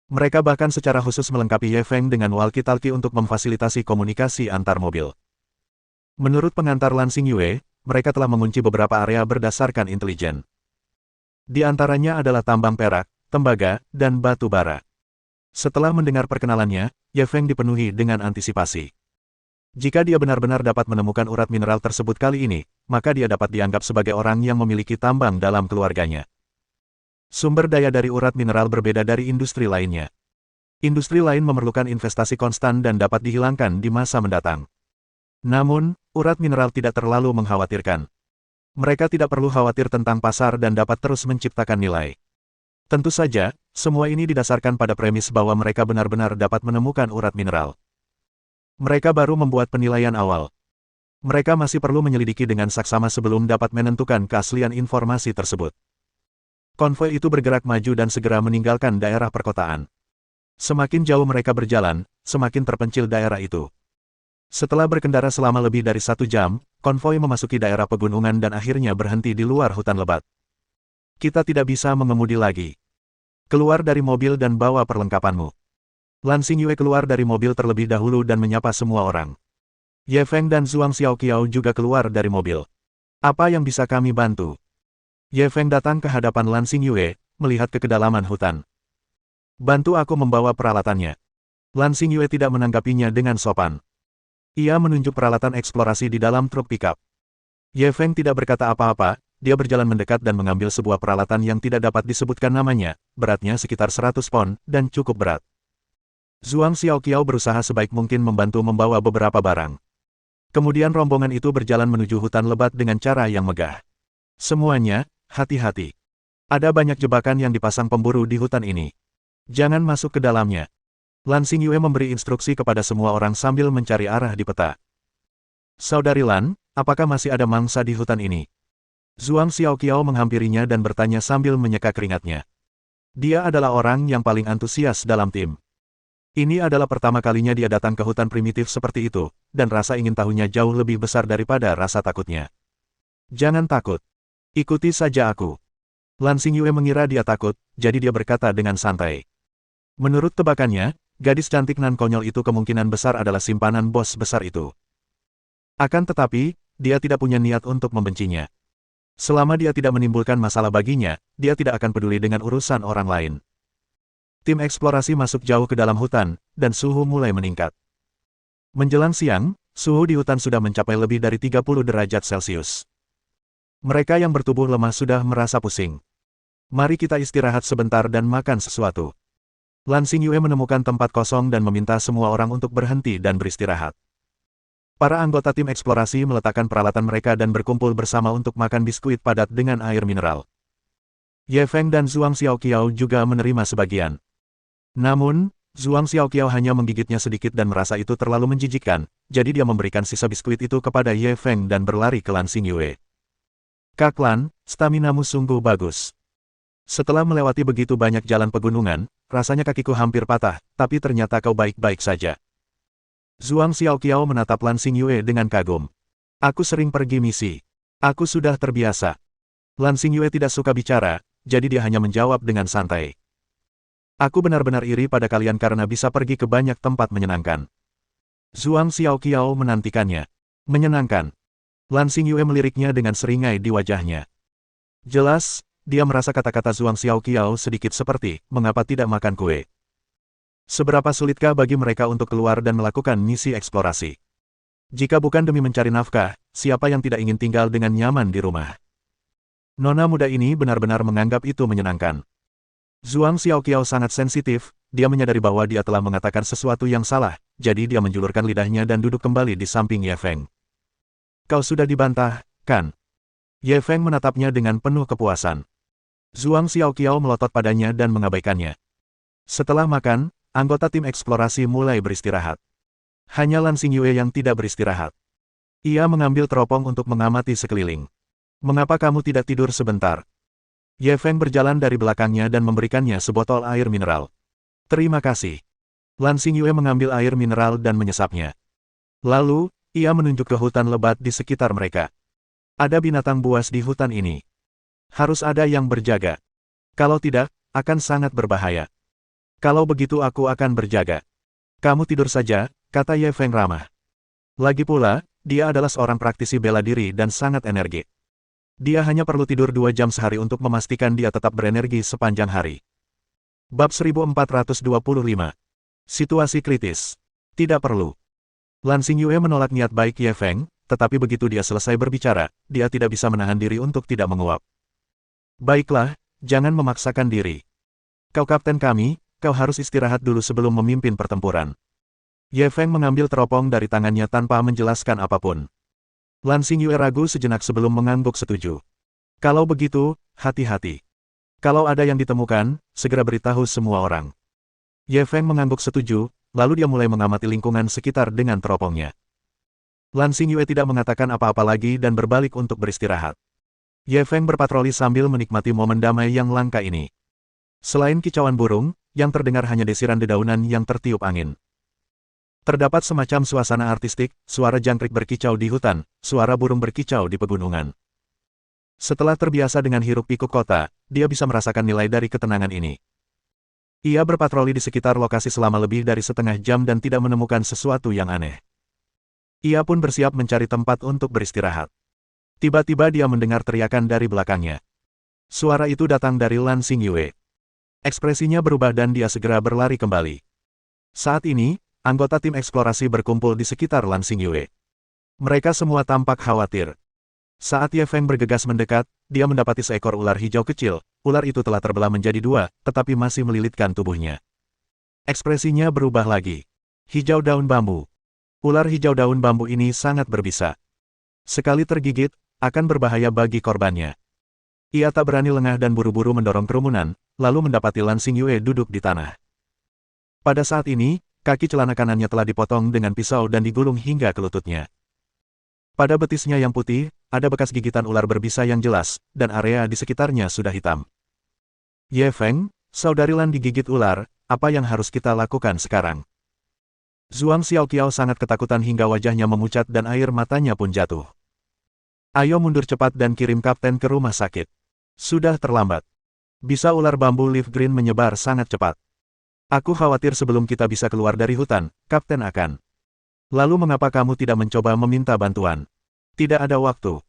Mereka bahkan secara khusus melengkapi Ye Feng dengan walkie-talkie untuk memfasilitasi komunikasi antar mobil. Menurut pengantar Lan Xingyue, mereka telah mengunci beberapa area berdasarkan intelijen. Di antaranya adalah tambang perak, tembaga, dan batu bara. Setelah mendengar perkenalannya, Ye Feng dipenuhi dengan antisipasi. Jika dia benar-benar dapat menemukan urat mineral tersebut kali ini, maka dia dapat dianggap sebagai orang yang memiliki tambang dalam keluarganya. Sumber daya dari urat mineral berbeda dari industri lainnya. Industri lain memerlukan investasi konstan dan dapat dihilangkan di masa mendatang. Namun, urat mineral tidak terlalu mengkhawatirkan. Mereka tidak perlu khawatir tentang pasar dan dapat terus menciptakan nilai. Tentu saja, semua ini didasarkan pada premis bahwa mereka benar-benar dapat menemukan urat mineral. Mereka baru membuat penilaian awal. Mereka masih perlu menyelidiki dengan saksama sebelum dapat menentukan keaslian informasi tersebut. Konvoi itu bergerak maju dan segera meninggalkan daerah perkotaan. Semakin jauh mereka berjalan, semakin terpencil daerah itu. Setelah berkendara selama lebih dari 1 jam, konvoi memasuki daerah pegunungan dan akhirnya berhenti di luar hutan lebat. Kita tidak bisa mengemudi lagi. Keluar dari mobil dan bawa perlengkapanmu. Lan Xingyue keluar dari mobil terlebih dahulu dan menyapa semua orang. Ye Feng dan Zhuang Xiaoqiao juga keluar dari mobil. Apa yang bisa kami bantu? Ye Feng datang ke hadapan Lan Xingyue, melihat ke kedalaman hutan. Bantu aku membawa peralatannya. Lan Xingyue tidak menanggapinya dengan sopan. Ia menunjuk peralatan eksplorasi di dalam truk pickup. Ye Feng tidak berkata apa-apa, dia berjalan mendekat dan mengambil sebuah peralatan yang tidak dapat disebutkan namanya, beratnya sekitar 100 pon, dan cukup berat. Zhuang Xiaoqiao berusaha sebaik mungkin membantu membawa beberapa barang. Kemudian rombongan itu berjalan menuju hutan lebat dengan cara yang megah. Semuanya, hati-hati. Ada banyak jebakan yang dipasang pemburu di hutan ini. Jangan masuk ke dalamnya. Lan Xingyue memberi instruksi kepada semua orang sambil mencari arah di peta. Saudari Lan, apakah masih ada mangsa di hutan ini? Zhuang Xiaoqiao menghampirinya dan bertanya sambil menyeka keringatnya. Dia adalah orang yang paling antusias dalam tim. Ini adalah pertama kalinya dia datang ke hutan primitif seperti itu, dan rasa ingin tahunya jauh lebih besar daripada rasa takutnya. Jangan takut. Ikuti saja aku. Lan Xingyue mengira dia takut, jadi dia berkata dengan santai. Menurut tebakannya, gadis cantik nan konyol itu kemungkinan besar adalah simpanan bos besar itu. Akan tetapi, dia tidak punya niat untuk membencinya. Selama dia tidak menimbulkan masalah baginya, dia tidak akan peduli dengan urusan orang lain. Tim eksplorasi masuk jauh ke dalam hutan, dan suhu mulai meningkat. Menjelang siang, suhu di hutan sudah mencapai lebih dari 30 derajat Celcius. Mereka yang bertubuh lemah sudah merasa pusing. Mari kita istirahat sebentar dan makan sesuatu. Lan Xingyue menemukan tempat kosong dan meminta semua orang untuk berhenti dan beristirahat. Para anggota tim eksplorasi meletakkan peralatan mereka dan berkumpul bersama untuk makan biskuit padat dengan air mineral. Ye Feng dan Zhuang Xiaoqiao juga menerima sebagian. Namun, Zhuang Xiaoqiao hanya menggigitnya sedikit dan merasa itu terlalu menjijikkan, jadi dia memberikan sisa biskuit itu kepada Ye Feng dan berlari ke Lan Xingyue. Kak Lan, staminamu sungguh bagus. Setelah melewati begitu banyak jalan pegunungan, rasanya kakiku hampir patah, tapi ternyata kau baik-baik saja. Zhuang Xiaoqiao menatap Lan Xingyue dengan kagum. Aku sering pergi misi. Aku sudah terbiasa. Lan Xingyue tidak suka bicara, jadi dia hanya menjawab dengan santai. Aku benar-benar iri pada kalian karena bisa pergi ke banyak tempat menyenangkan. Zhuang Xiaoqiao menantikannya. Menyenangkan. Lan Xingyue meliriknya dengan seringai di wajahnya. Jelas, dia merasa kata-kata Zhuang Xiaoqiao sedikit seperti, mengapa tidak makan kue? Seberapa sulitkah bagi mereka untuk keluar dan melakukan misi eksplorasi? Jika bukan demi mencari nafkah, siapa yang tidak ingin tinggal dengan nyaman di rumah? Nona muda ini benar-benar menganggap itu menyenangkan. Zhuang Xiaoqiao sangat sensitif, dia menyadari bahwa dia telah mengatakan sesuatu yang salah, jadi dia menjulurkan lidahnya dan duduk kembali di samping Ye Feng. Kau sudah dibantah, kan? Ye Feng menatapnya dengan penuh kepuasan. Zhuang Xiaoqiao melotot padanya dan mengabaikannya. Setelah makan, anggota tim eksplorasi mulai beristirahat. Hanya Lan Xingyue yang tidak beristirahat. Ia mengambil teropong untuk mengamati sekeliling. Mengapa kamu tidak tidur sebentar? Ye Feng berjalan dari belakangnya dan memberikannya sebotol air mineral. Terima kasih. Lan Xingyue mengambil air mineral dan menyesapnya. Lalu, ia menunjuk ke hutan lebat di sekitar mereka. Ada binatang buas di hutan ini. Harus ada yang berjaga. Kalau tidak, akan sangat berbahaya. Kalau begitu aku akan berjaga. Kamu tidur saja, kata Ye Feng ramah. Lagi pula, dia adalah seorang praktisi bela diri dan sangat energik. Dia hanya perlu tidur 2 jam sehari untuk memastikan dia tetap berenergi sepanjang hari. Bab 1425. Situasi kritis. Tidak perlu. Lan Xingyue menolak niat baik Ye Feng, tetapi begitu dia selesai berbicara, dia tidak bisa menahan diri untuk tidak menguap. Baiklah, jangan memaksakan diri. Kau kapten kami, kau harus istirahat dulu sebelum memimpin pertempuran. Ye Feng mengambil teropong dari tangannya tanpa menjelaskan apapun. Lan Xingyue ragu sejenak sebelum mengangguk setuju. Kalau begitu, hati-hati. Kalau ada yang ditemukan, segera beritahu semua orang. Ye Feng mengangguk setuju, lalu dia mulai mengamati lingkungan sekitar dengan teropongnya. Lan Xingyue tidak mengatakan apa-apa lagi dan berbalik untuk beristirahat. Ye Feng berpatroli sambil menikmati momen damai yang langka ini. Selain kicauan burung, yang terdengar hanya desiran dedaunan yang tertiup angin. Terdapat semacam suasana artistik, suara jangkrik berkicau di hutan, suara burung berkicau di pegunungan. Setelah terbiasa dengan hiruk-pikuk kota, dia bisa merasakan nilai dari ketenangan ini. Ia berpatroli di sekitar lokasi selama lebih dari setengah jam dan tidak menemukan sesuatu yang aneh. Ia pun bersiap mencari tempat untuk beristirahat. Tiba-tiba dia mendengar teriakan dari belakangnya. Suara itu datang dari Lan Xingyue. Ekspresinya berubah dan dia segera berlari kembali. Saat ini, anggota tim eksplorasi berkumpul di sekitar Lan Xingyue. Mereka semua tampak khawatir. Saat Ye Feng bergegas mendekat, dia mendapati seekor ular hijau kecil. Ular itu telah terbelah menjadi 2, tetapi masih melilitkan tubuhnya. Ekspresinya berubah lagi. Hijau daun bambu. Ular hijau daun bambu ini sangat berbisa. Sekali tergigit, akan berbahaya bagi korbannya. Ia tak berani lengah dan buru-buru mendorong kerumunan, lalu mendapati Lan Xingyue duduk di tanah. Pada saat ini, kaki celana kanannya telah dipotong dengan pisau dan digulung hingga ke lututnya. Pada betisnya yang putih, ada bekas gigitan ular berbisa yang jelas, dan area di sekitarnya sudah hitam. Ye Feng, saudari Lan digigit ular, apa yang harus kita lakukan sekarang? Zhuang Xiaoqiao sangat ketakutan hingga wajahnya memucat dan air matanya pun jatuh. Ayo mundur cepat dan kirim kapten ke rumah sakit. Sudah terlambat. Bisa ular bambu leaf green menyebar sangat cepat. Aku khawatir sebelum kita bisa keluar dari hutan, kapten akan. Lalu mengapa kamu tidak mencoba meminta bantuan? Tidak ada waktu.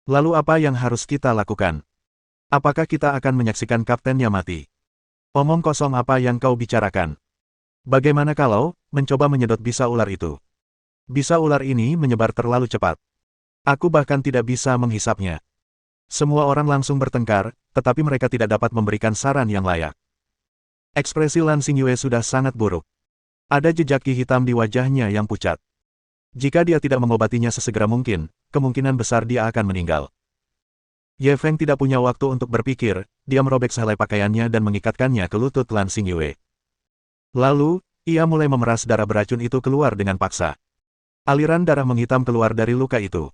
Lalu apa yang harus kita lakukan? Apakah kita akan menyaksikan kaptennya mati? Omong kosong apa yang kau bicarakan? Bagaimana kalau mencoba menyedot bisa ular itu? Bisa ular ini menyebar terlalu cepat. Aku bahkan tidak bisa menghisapnya. Semua orang langsung bertengkar, tetapi mereka tidak dapat memberikan saran yang layak. Ekspresi Lan Xingyue sudah sangat buruk. Ada jejak ki hitam di wajahnya yang pucat. Jika dia tidak mengobatinya sesegera mungkin, kemungkinan besar dia akan meninggal. Ye Feng tidak punya waktu untuk berpikir, dia merobek sehelai pakaiannya dan mengikatkannya ke lutut Lan Xingyue. Lalu, ia mulai memeras darah beracun itu keluar dengan paksa. Aliran darah menghitam keluar dari luka itu.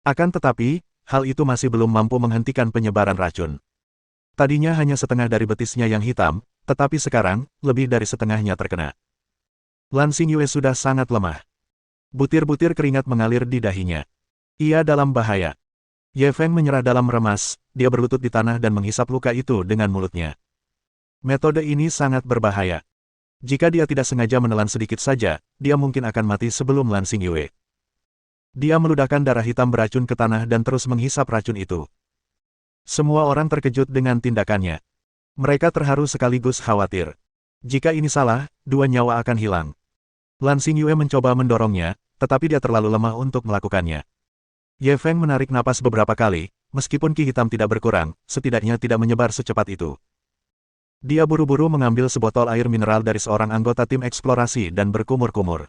Akan tetapi, hal itu masih belum mampu menghentikan penyebaran racun. Tadinya hanya setengah dari betisnya yang hitam, tetapi sekarang, lebih dari setengahnya terkena. Lan Xingyue sudah sangat lemah. Butir-butir keringat mengalir di dahinya. Ia dalam bahaya. Ye Feng menyerah dalam remas, dia berlutut di tanah dan menghisap luka itu dengan mulutnya. Metode ini sangat berbahaya. Jika dia tidak sengaja menelan sedikit saja, dia mungkin akan mati sebelum Lan Xingyue. Dia meludahkan darah hitam beracun ke tanah dan terus menghisap racun itu. Semua orang terkejut dengan tindakannya. Mereka terharu sekaligus khawatir. Jika ini salah, 2 nyawa akan hilang. Lan Xingyue mencoba mendorongnya, tetapi dia terlalu lemah untuk melakukannya. Ye Feng menarik napas beberapa kali, meskipun ki hitam tidak berkurang, setidaknya tidak menyebar secepat itu. Dia buru-buru mengambil sebotol air mineral dari seorang anggota tim eksplorasi dan berkumur-kumur.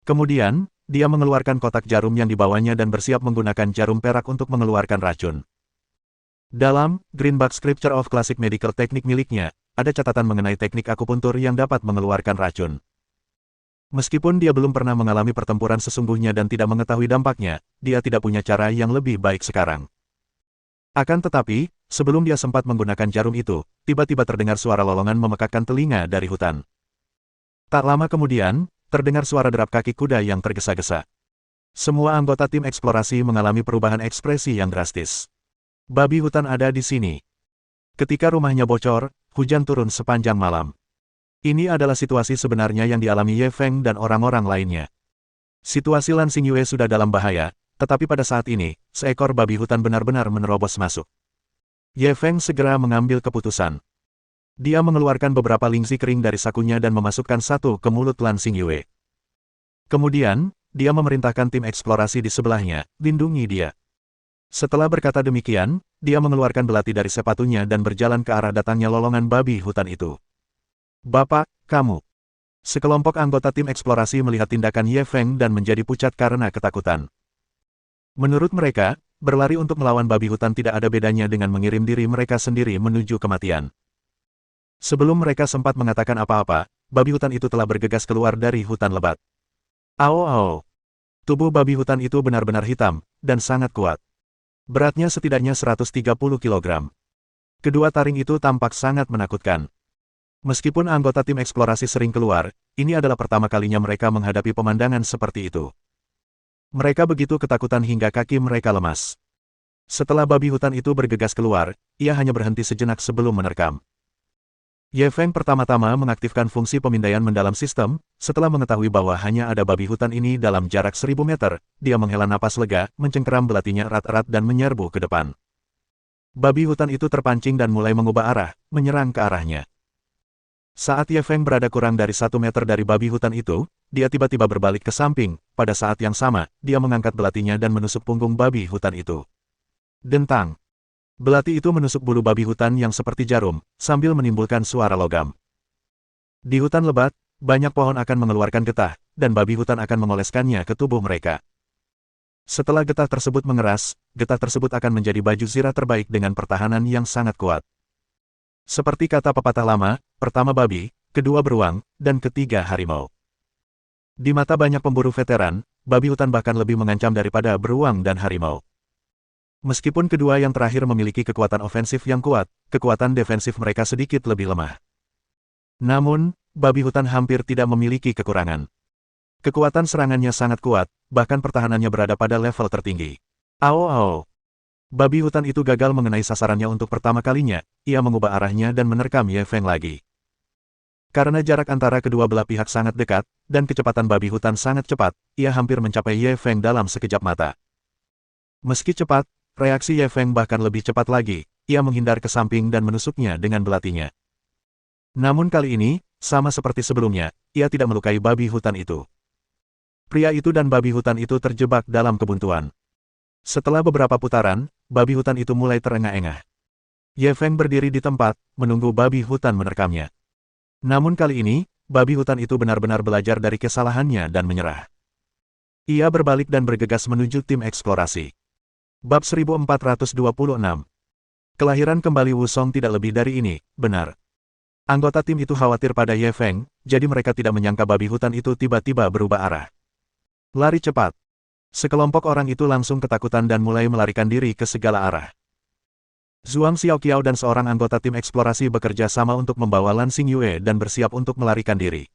Kemudian, dia mengeluarkan kotak jarum yang dibawanya dan bersiap menggunakan jarum perak untuk mengeluarkan racun. Dalam Greenback Scripture of Classic Medical Technique miliknya, ada catatan mengenai teknik akupuntur yang dapat mengeluarkan racun. Meskipun dia belum pernah mengalami pertempuran sesungguhnya dan tidak mengetahui dampaknya, dia tidak punya cara yang lebih baik sekarang. Akan tetapi, sebelum dia sempat menggunakan jarum itu, tiba-tiba terdengar suara lolongan memekakkan telinga dari hutan. Tak lama kemudian, terdengar suara derap kaki kuda yang tergesa-gesa. Semua anggota tim eksplorasi mengalami perubahan ekspresi yang drastis. Babi hutan ada di sini. Ketika rumahnya bocor, hujan turun sepanjang malam. Ini adalah situasi sebenarnya yang dialami Ye Feng dan orang-orang lainnya. Situasi Lan Xingyue sudah dalam bahaya, tetapi pada saat ini, seekor babi hutan benar-benar menerobos masuk. Ye Feng segera mengambil keputusan. Dia mengeluarkan beberapa lingzi kering dari sakunya dan memasukkan satu ke mulut Lan Xingyue. Kemudian, dia memerintahkan tim eksplorasi di sebelahnya, lindungi dia. Setelah berkata demikian, dia mengeluarkan belati dari sepatunya dan berjalan ke arah datangnya lolongan babi hutan itu. Bapak, kamu. Sekelompok anggota tim eksplorasi melihat tindakan Ye Feng dan menjadi pucat karena ketakutan. Menurut mereka, berlari untuk melawan babi hutan tidak ada bedanya dengan mengirim diri mereka sendiri menuju kematian. Sebelum mereka sempat mengatakan apa-apa, babi hutan itu telah bergegas keluar dari hutan lebat. Ao. Tubuh babi hutan itu benar-benar hitam, dan sangat kuat. Beratnya setidaknya 130 kg. Kedua taring itu tampak sangat menakutkan. Meskipun anggota tim eksplorasi sering keluar, ini adalah pertama kalinya mereka menghadapi pemandangan seperti itu. Mereka begitu ketakutan hingga kaki mereka lemas. Setelah babi hutan itu bergegas keluar, ia hanya berhenti sejenak sebelum menerkam. Ye Feng pertama-tama mengaktifkan fungsi pemindaian mendalam sistem, setelah mengetahui bahwa hanya ada babi hutan ini dalam jarak 1000 meter, dia menghela napas lega, mencengkeram belatinya erat-erat dan menyerbu ke depan. Babi hutan itu terpancing dan mulai mengubah arah, menyerang ke arahnya. Saat Ye Feng berada kurang dari 1 meter dari babi hutan itu, dia tiba-tiba berbalik ke samping, pada saat yang sama, dia mengangkat belatinya dan menusuk punggung babi hutan itu. Dentang. Belati itu menusuk bulu babi hutan yang seperti jarum, sambil menimbulkan suara logam. Di hutan lebat, banyak pohon akan mengeluarkan getah, dan babi hutan akan mengoleskannya ke tubuh mereka. Setelah getah tersebut mengeras, getah tersebut akan menjadi baju zirah terbaik dengan pertahanan yang sangat kuat. Seperti kata pepatah lama, pertama babi, kedua beruang, dan ketiga harimau. Di mata banyak pemburu veteran, babi hutan bahkan lebih mengancam daripada beruang dan harimau. Meskipun kedua yang terakhir memiliki kekuatan ofensif yang kuat, kekuatan defensif mereka sedikit lebih lemah. Namun, babi hutan hampir tidak memiliki kekurangan. Kekuatan serangannya sangat kuat, bahkan pertahanannya berada pada level tertinggi. Ao. Babi hutan itu gagal mengenai sasarannya untuk pertama kalinya, ia mengubah arahnya dan menerkam Ye Feng lagi. Karena jarak antara kedua belah pihak sangat dekat, dan kecepatan babi hutan sangat cepat, ia hampir mencapai Ye Feng dalam sekejap mata. Meski cepat, reaksi Ye Feng bahkan lebih cepat lagi, ia menghindar ke samping dan menusuknya dengan belatinya. Namun kali ini, sama seperti sebelumnya, ia tidak melukai babi hutan itu. Pria itu dan babi hutan itu terjebak dalam kebuntuan. Setelah beberapa putaran, babi hutan itu mulai terengah-engah. Ye Feng berdiri di tempat, menunggu babi hutan menerkamnya. Namun kali ini, babi hutan itu benar-benar belajar dari kesalahannya dan menyerah. Ia berbalik dan bergegas menuju tim eksplorasi. Bab 1426. Kelahiran kembali Wusong tidak lebih dari ini, benar. Anggota tim itu khawatir pada Ye Feng, jadi mereka tidak menyangka babi hutan itu tiba-tiba berubah arah. Lari cepat. Sekelompok orang itu langsung ketakutan dan mulai melarikan diri ke segala arah. Zhuang Xiaoqiao dan seorang anggota tim eksplorasi bekerja sama untuk membawa Lan Xingyue dan bersiap untuk melarikan diri.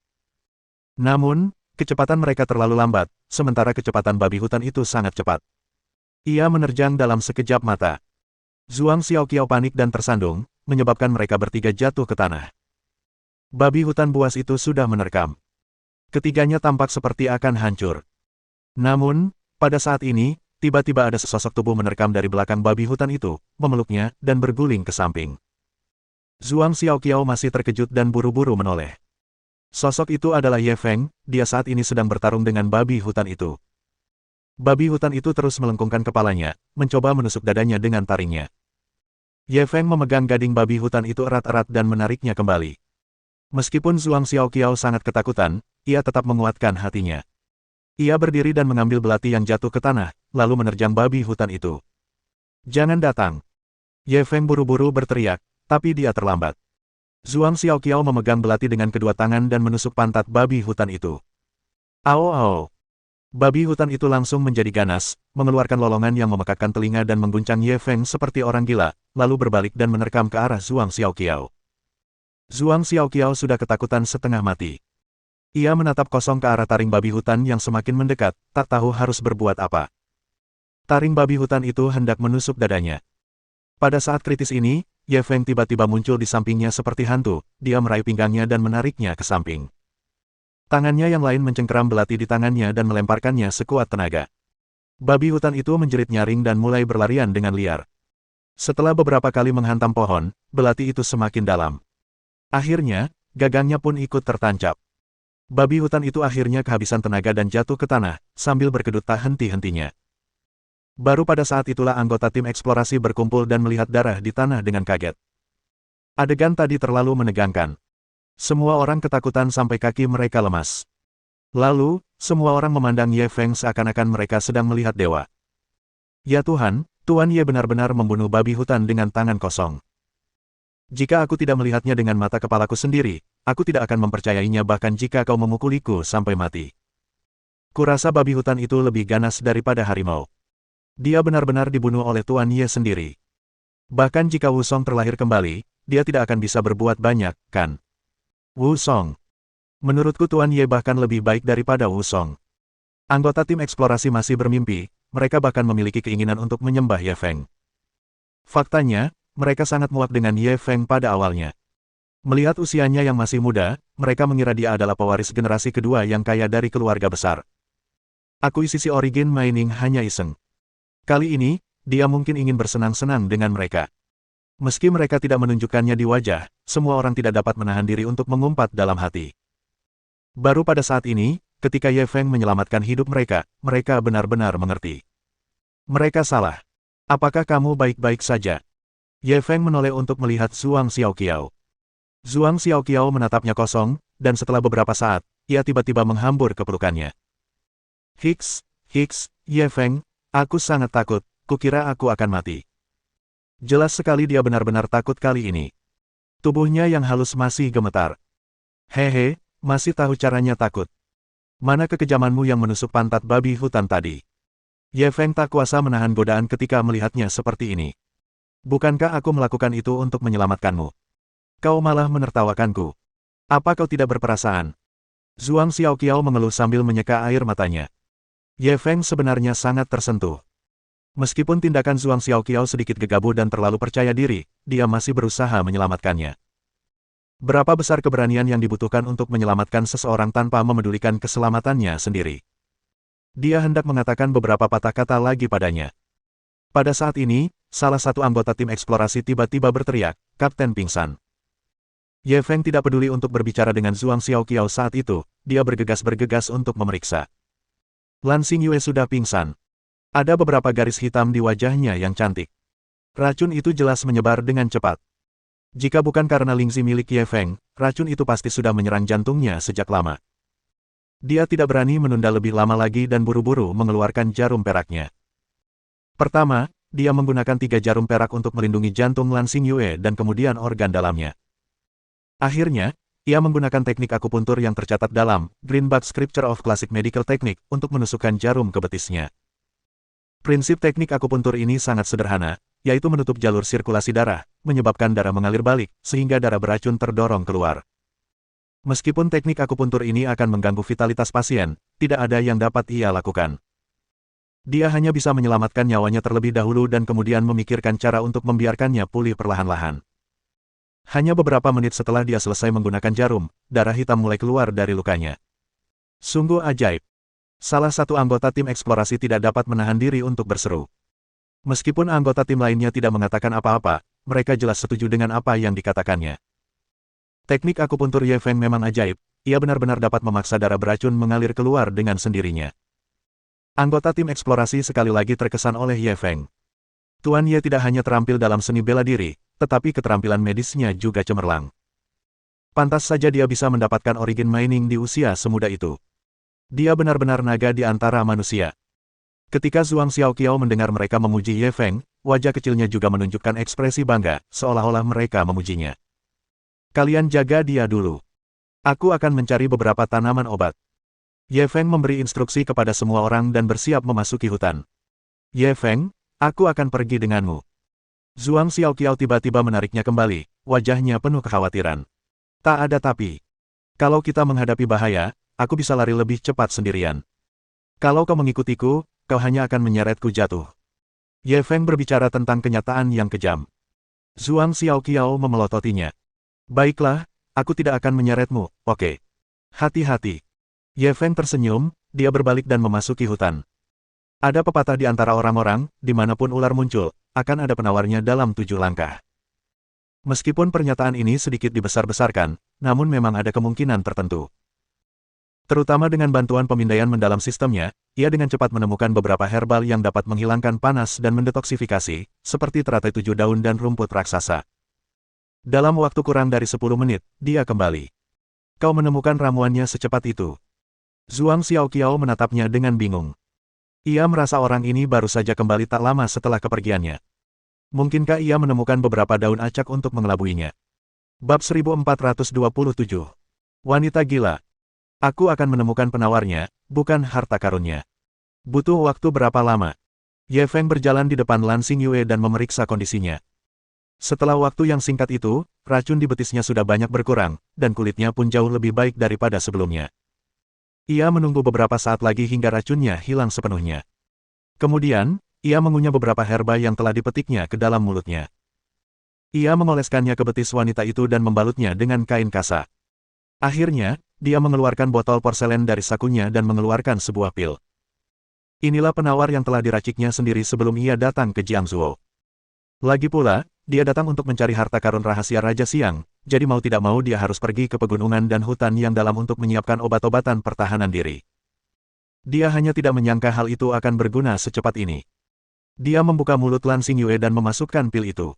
Namun, kecepatan mereka terlalu lambat, sementara kecepatan babi hutan itu sangat cepat. Ia menerjang dalam sekejap mata. Zhuang Xiaoqiao panik dan tersandung, menyebabkan mereka bertiga jatuh ke tanah. Babi hutan buas itu sudah menerkam. Ketiganya tampak seperti akan hancur. Namun, pada saat ini, tiba-tiba ada sesosok tubuh menerkam dari belakang babi hutan itu, memeluknya, dan berguling ke samping. Zhuang Xiaoqiao masih terkejut dan buru-buru menoleh. Sosok itu adalah Ye Feng, dia saat ini sedang bertarung dengan babi hutan itu. Babi hutan itu terus melengkungkan kepalanya, mencoba menusuk dadanya dengan taringnya. Ye Feng memegang gading babi hutan itu erat-erat dan menariknya kembali. Meskipun Zhuang Xiaoqiao sangat ketakutan, ia tetap menguatkan hatinya. Ia berdiri dan mengambil belati yang jatuh ke tanah, lalu menerjang babi hutan itu. Jangan datang. Ye Feng buru-buru berteriak, tapi dia terlambat. Zhuang Xiaoqiao memegang belati dengan kedua tangan dan menusuk pantat babi hutan itu. Ao ao. Babi hutan itu langsung menjadi ganas, mengeluarkan lolongan yang memekakkan telinga dan mengguncang Ye Feng seperti orang gila, lalu berbalik dan menerkam ke arah Zhuang Xiaoqiao. Zhuang Xiaoqiao sudah ketakutan setengah mati. Ia menatap kosong ke arah taring babi hutan yang semakin mendekat, tak tahu harus berbuat apa. Taring babi hutan itu hendak menusuk dadanya. Pada saat kritis ini, Ye Feng tiba-tiba muncul di sampingnya seperti hantu, dia meraih pinggangnya dan menariknya ke samping. Tangannya yang lain mencengkeram belati di tangannya dan melemparkannya sekuat tenaga. Babi hutan itu menjerit nyaring dan mulai berlarian dengan liar. Setelah beberapa kali menghantam pohon, belati itu semakin dalam. Akhirnya, gagangnya pun ikut tertancap. Babi hutan itu akhirnya kehabisan tenaga dan jatuh ke tanah, sambil berkedut tak henti-hentinya. Baru pada saat itulah anggota tim eksplorasi berkumpul dan melihat darah di tanah dengan kaget. Adegan tadi terlalu menegangkan. Semua orang ketakutan sampai kaki mereka lemas. Lalu, semua orang memandang Ye Feng seakan-akan mereka sedang melihat dewa. Ya Tuhan, Tuan Ye benar-benar membunuh babi hutan dengan tangan kosong. Jika aku tidak melihatnya dengan mata kepalaku sendiri, aku tidak akan mempercayainya bahkan jika kau memukuliku sampai mati. Kurasa babi hutan itu lebih ganas daripada harimau. Dia benar-benar dibunuh oleh Tuan Ye sendiri. Bahkan jika Wu Song terlahir kembali, dia tidak akan bisa berbuat banyak, kan? Wu Song. Menurutku Tuan Ye bahkan lebih baik daripada Wu Song. Anggota tim eksplorasi masih bermimpi, mereka bahkan memiliki keinginan untuk menyembah Ye Feng. Faktanya, mereka sangat muak dengan Ye Feng pada awalnya. Melihat usianya yang masih muda, mereka mengira dia adalah pewaris generasi kedua yang kaya dari keluarga besar. Akuisisi Origin Mining hanya iseng. Kali ini, dia mungkin ingin bersenang-senang dengan mereka. Meski mereka tidak menunjukkannya di wajah, semua orang tidak dapat menahan diri untuk mengumpat dalam hati. Baru pada saat ini, ketika Ye Feng menyelamatkan hidup mereka, mereka benar-benar mengerti. Mereka salah. Apakah kamu baik-baik saja? Ye Feng menoleh untuk melihat Zhuang Xiaoqiao. Zhuang Xiaoqiao menatapnya kosong, dan setelah beberapa saat, ia tiba-tiba menghambur ke pelukannya. Hiks, Ye Feng, aku sangat takut, kukira aku akan mati. Jelas sekali dia benar-benar takut kali ini. Tubuhnya yang halus masih gemetar. Hehe, masih tahu caranya takut. Mana kekejamanmu yang menusuk pantat babi hutan tadi? Ye Feng tak kuasa menahan godaan ketika melihatnya seperti ini. Bukankah aku melakukan itu untuk menyelamatkanmu? Kau malah menertawakanku. Apa kau tidak berperasaan? Zhuang Xiaoqiao mengeluh sambil menyeka air matanya. Ye Feng sebenarnya sangat tersentuh. Meskipun tindakan Zhuang Xiaoqiao sedikit gegabah dan terlalu percaya diri, dia masih berusaha menyelamatkannya. Berapa besar keberanian yang dibutuhkan untuk menyelamatkan seseorang tanpa memedulikan keselamatannya sendiri? Dia hendak mengatakan beberapa patah kata lagi padanya. Pada saat ini, salah satu anggota tim eksplorasi tiba-tiba berteriak, "Kapten pingsan." Ye Feng tidak peduli untuk berbicara dengan Zhuang Xiaoqiao saat itu, dia bergegas-bergegas untuk memeriksa. Lan Xingyue sudah pingsan. Ada beberapa garis hitam di wajahnya yang cantik. Racun itu jelas menyebar dengan cepat. Jika bukan karena Lingzi milik Ye Feng, racun itu pasti sudah menyerang jantungnya sejak lama. Dia tidak berani menunda lebih lama lagi dan buru-buru mengeluarkan jarum peraknya. Pertama, dia menggunakan 3 jarum perak untuk melindungi jantung Lan Xingyue dan kemudian organ dalamnya. Akhirnya, ia menggunakan teknik akupuntur yang tercatat dalam Greenback Scripture of Classic Medical Technique untuk menusukkan jarum ke betisnya. Prinsip teknik akupuntur ini sangat sederhana, yaitu menutup jalur sirkulasi darah, menyebabkan darah mengalir balik, sehingga darah beracun terdorong keluar. Meskipun teknik akupuntur ini akan mengganggu vitalitas pasien, tidak ada yang dapat ia lakukan. Dia hanya bisa menyelamatkan nyawanya terlebih dahulu dan kemudian memikirkan cara untuk membiarkannya pulih perlahan-lahan. Hanya beberapa menit setelah dia selesai menggunakan jarum, darah hitam mulai keluar dari lukanya. Sungguh ajaib. Salah satu anggota tim eksplorasi tidak dapat menahan diri untuk berseru. Meskipun anggota tim lainnya tidak mengatakan apa-apa, mereka jelas setuju dengan apa yang dikatakannya. Teknik akupuntur Ye Feng memang ajaib, ia benar-benar dapat memaksa darah beracun mengalir keluar dengan sendirinya. Anggota tim eksplorasi sekali lagi terkesan oleh Ye Feng. Tuan Ye tidak hanya terampil dalam seni bela diri, tetapi keterampilan medisnya juga cemerlang. Pantas saja dia bisa mendapatkan origin mining di usia semuda itu. Dia benar-benar naga di antara manusia. Ketika Zhuang Xiaoqiao mendengar mereka memuji Ye Feng, wajah kecilnya juga menunjukkan ekspresi bangga, seolah-olah mereka memujinya. Kalian jaga dia dulu. Aku akan mencari beberapa tanaman obat. Ye Feng memberi instruksi kepada semua orang dan bersiap memasuki hutan. Ye Feng, aku akan pergi denganmu. Zhuang Xiaoqiao tiba-tiba menariknya kembali, wajahnya penuh kekhawatiran. Tak ada tapi. Kalau kita menghadapi bahaya, aku bisa lari lebih cepat sendirian. Kalau kau mengikutiku, kau hanya akan menyeretku jatuh. Ye Feng berbicara tentang kenyataan yang kejam. Zhuang Xiaoqiao memelototinya. Baiklah, aku tidak akan menyeretmu, oke. Hati-hati. Ye Feng tersenyum, dia berbalik dan memasuki hutan. Ada pepatah di antara orang-orang, dimanapun ular muncul, akan ada penawarnya dalam 7 langkah. Meskipun pernyataan ini sedikit dibesar-besarkan, namun memang ada kemungkinan tertentu. Terutama dengan bantuan pemindaian mendalam sistemnya, ia dengan cepat menemukan beberapa herbal yang dapat menghilangkan panas dan mendetoksifikasi, seperti teratai 7 daun dan rumput raksasa. Dalam waktu kurang dari 10 menit, dia kembali. Kau menemukan ramuannya secepat itu. Zhuang Xiaoqiao menatapnya dengan bingung. Ia merasa orang ini baru saja kembali tak lama setelah kepergiannya. Mungkinkah ia menemukan beberapa daun acak untuk mengelabuinya? Bab 1427. Wanita gila. Aku akan menemukan penawarnya, bukan harta karunnya. Butuh waktu berapa lama? Ye Feng berjalan di depan Lan Xingyue dan memeriksa kondisinya. Setelah waktu yang singkat itu, racun di betisnya sudah banyak berkurang, dan kulitnya pun jauh lebih baik daripada sebelumnya. Ia menunggu beberapa saat lagi hingga racunnya hilang sepenuhnya. Kemudian, ia mengunyah beberapa herba yang telah dipetiknya ke dalam mulutnya. Ia mengoleskannya ke betis wanita itu dan membalutnya dengan kain kasa. Akhirnya, dia mengeluarkan botol porselen dari sakunya dan mengeluarkan sebuah pil. Inilah penawar yang telah diraciknya sendiri sebelum ia datang ke Jiangzuo. Lagi pula, dia datang untuk mencari harta karun rahasia Raja Siang, jadi mau tidak mau dia harus pergi ke pegunungan dan hutan yang dalam untuk menyiapkan obat-obatan pertahanan diri. Dia hanya tidak menyangka hal itu akan berguna secepat ini. Dia membuka mulut Lan Xingyue dan memasukkan pil itu.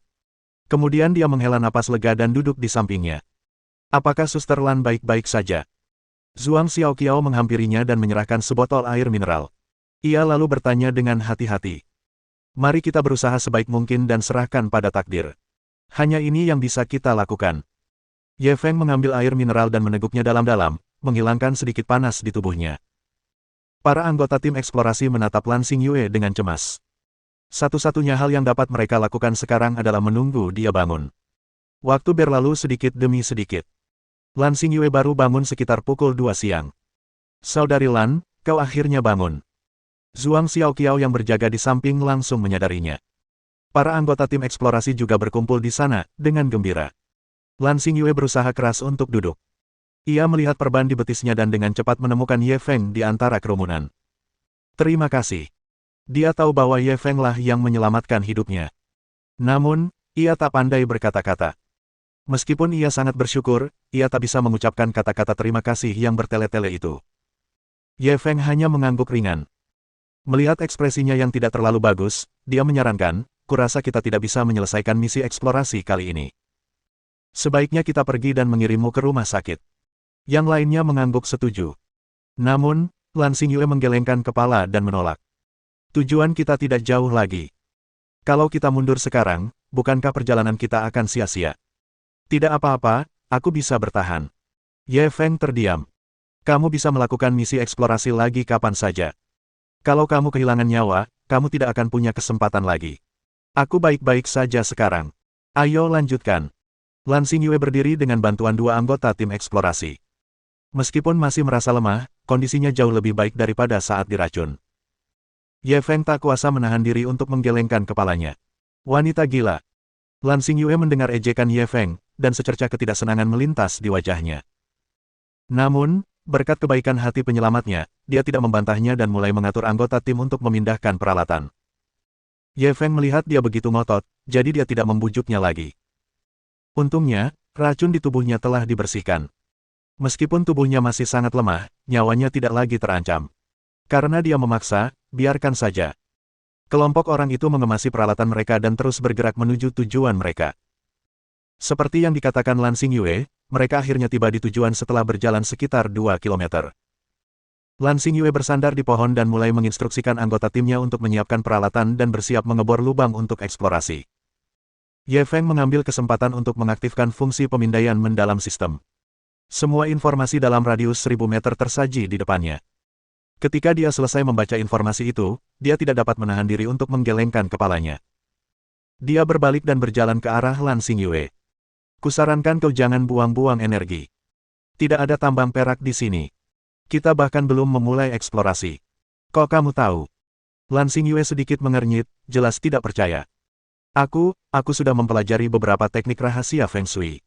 Kemudian dia menghela napas lega dan duduk di sampingnya. Apakah Suster Lan baik-baik saja? Zhuang Xiaoqiao menghampirinya dan menyerahkan sebotol air mineral. Ia lalu bertanya dengan hati-hati. Mari kita berusaha sebaik mungkin dan serahkan pada takdir. Hanya ini yang bisa kita lakukan. Ye Feng mengambil air mineral dan meneguknya dalam-dalam, menghilangkan sedikit panas di tubuhnya. Para anggota tim eksplorasi menatap Lan Xingyue dengan cemas. Satu-satunya hal yang dapat mereka lakukan sekarang adalah menunggu dia bangun. Waktu berlalu sedikit demi sedikit. Lan Xingyue baru bangun sekitar pukul 2 siang. Saudari Lan, kau akhirnya bangun. Zhuang Xiaoqiao yang berjaga di samping langsung menyadarinya. Para anggota tim eksplorasi juga berkumpul di sana, dengan gembira. Lan Xingyue berusaha keras untuk duduk. Ia melihat perban di betisnya dan dengan cepat menemukan Ye Feng di antara kerumunan. Terima kasih. Dia tahu bahwa Ye Feng lah yang menyelamatkan hidupnya. Namun, ia tak pandai berkata-kata. Meskipun ia sangat bersyukur, ia tak bisa mengucapkan kata-kata terima kasih yang bertele-tele itu. Ye Feng hanya mengangguk ringan. Melihat ekspresinya yang tidak terlalu bagus, dia menyarankan, kurasa kita tidak bisa menyelesaikan misi eksplorasi kali ini. Sebaiknya kita pergi dan mengirimmu ke rumah sakit. Yang lainnya mengangguk setuju. Namun, Lan Xingyue menggelengkan kepala dan menolak. Tujuan kita tidak jauh lagi. Kalau kita mundur sekarang, bukankah perjalanan kita akan sia-sia? Tidak apa-apa, aku bisa bertahan. Ye Feng terdiam. Kamu bisa melakukan misi eksplorasi lagi kapan saja. Kalau kamu kehilangan nyawa, kamu tidak akan punya kesempatan lagi. Aku baik-baik saja sekarang. Ayo lanjutkan. Lan Xingyue berdiri dengan bantuan 2 anggota tim eksplorasi. Meskipun masih merasa lemah, kondisinya jauh lebih baik daripada saat diracun. Ye Feng tak kuasa menahan diri untuk menggelengkan kepalanya. Wanita gila. Lan Xingyue mendengar ejekan Ye Feng, dan secercah ketidaksenangan melintas di wajahnya. Namun, berkat kebaikan hati penyelamatnya, dia tidak membantahnya dan mulai mengatur anggota tim untuk memindahkan peralatan. Ye Feng melihat dia begitu ngotot, jadi dia tidak membujuknya lagi. Untungnya, racun di tubuhnya telah dibersihkan. Meskipun tubuhnya masih sangat lemah, nyawanya tidak lagi terancam. Karena dia memaksa, biarkan saja. Kelompok orang itu mengemasi peralatan mereka dan terus bergerak menuju tujuan mereka. Seperti yang dikatakan Lan Xingyue, mereka akhirnya tiba di tujuan setelah berjalan sekitar 2 kilometer. Lan Xingyue bersandar di pohon dan mulai menginstruksikan anggota timnya untuk menyiapkan peralatan dan bersiap mengebor lubang untuk eksplorasi. Ye Feng mengambil kesempatan untuk mengaktifkan fungsi pemindaian mendalam sistem. Semua informasi dalam radius 1000 meter tersaji di depannya. Ketika dia selesai membaca informasi itu, dia tidak dapat menahan diri untuk menggelengkan kepalanya. Dia berbalik dan berjalan ke arah Lan Xingyue. Kusarankan kau jangan buang-buang energi. Tidak ada tambang perak di sini. Kita bahkan belum memulai eksplorasi. Kok kamu tahu? Lan Xingyue sedikit mengernyit, jelas tidak percaya. Aku sudah mempelajari beberapa teknik rahasia Feng Shui.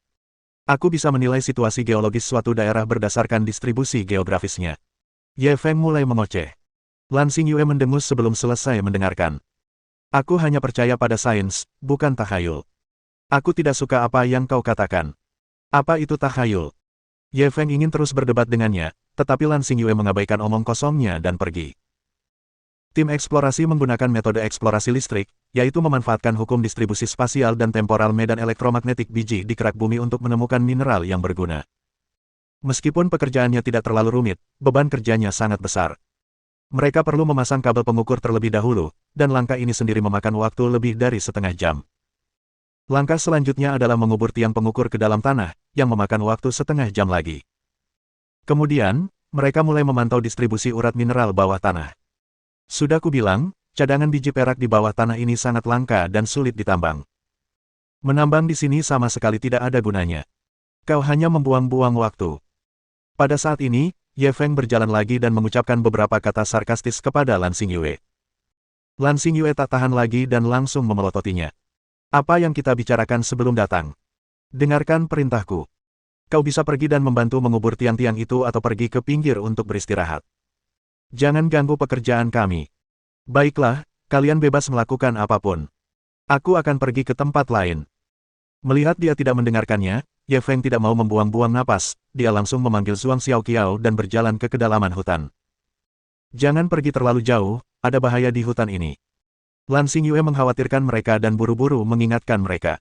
Aku bisa menilai situasi geologis suatu daerah berdasarkan distribusi geografisnya. Ye Feng mulai mengoceh. Lan Xingyue mendengus sebelum selesai mendengarkan. Aku hanya percaya pada sains, bukan takhayul. Aku tidak suka apa yang kau katakan. Apa itu takhayul? Ye Feng ingin terus berdebat dengannya, tetapi Lan Xingyue mengabaikan omong kosongnya dan pergi. Tim eksplorasi menggunakan metode eksplorasi listrik, yaitu memanfaatkan hukum distribusi spasial dan temporal medan elektromagnetik biji di kerak bumi untuk menemukan mineral yang berguna. Meskipun pekerjaannya tidak terlalu rumit, beban kerjanya sangat besar. Mereka perlu memasang kabel pengukur terlebih dahulu, dan langkah ini sendiri memakan waktu lebih dari setengah jam. Langkah selanjutnya adalah mengubur tiang pengukur ke dalam tanah, yang memakan waktu setengah jam lagi. Kemudian, mereka mulai memantau distribusi urat mineral bawah tanah. Sudah kubilang, cadangan biji perak di bawah tanah ini sangat langka dan sulit ditambang. Menambang di sini sama sekali tidak ada gunanya. Kau hanya membuang-buang waktu. Pada saat ini, Ye Feng berjalan lagi dan mengucapkan beberapa kata sarkastis kepada Lan Xingyue. Lan Xingyue tak tahan lagi dan langsung memelototinya. Apa yang kita bicarakan sebelum datang? Dengarkan perintahku. Kau bisa pergi dan membantu mengubur tiang-tiang itu atau pergi ke pinggir untuk beristirahat. Jangan ganggu pekerjaan kami. Baiklah, kalian bebas melakukan apapun. Aku akan pergi ke tempat lain. Melihat dia tidak mendengarkannya, Ye Feng tidak mau membuang-buang napas, dia langsung memanggil Zhuang Xiaoqiao dan berjalan ke kedalaman hutan. Jangan pergi terlalu jauh, ada bahaya di hutan ini. Lan Xingyue mengkhawatirkan mereka dan buru-buru mengingatkan mereka.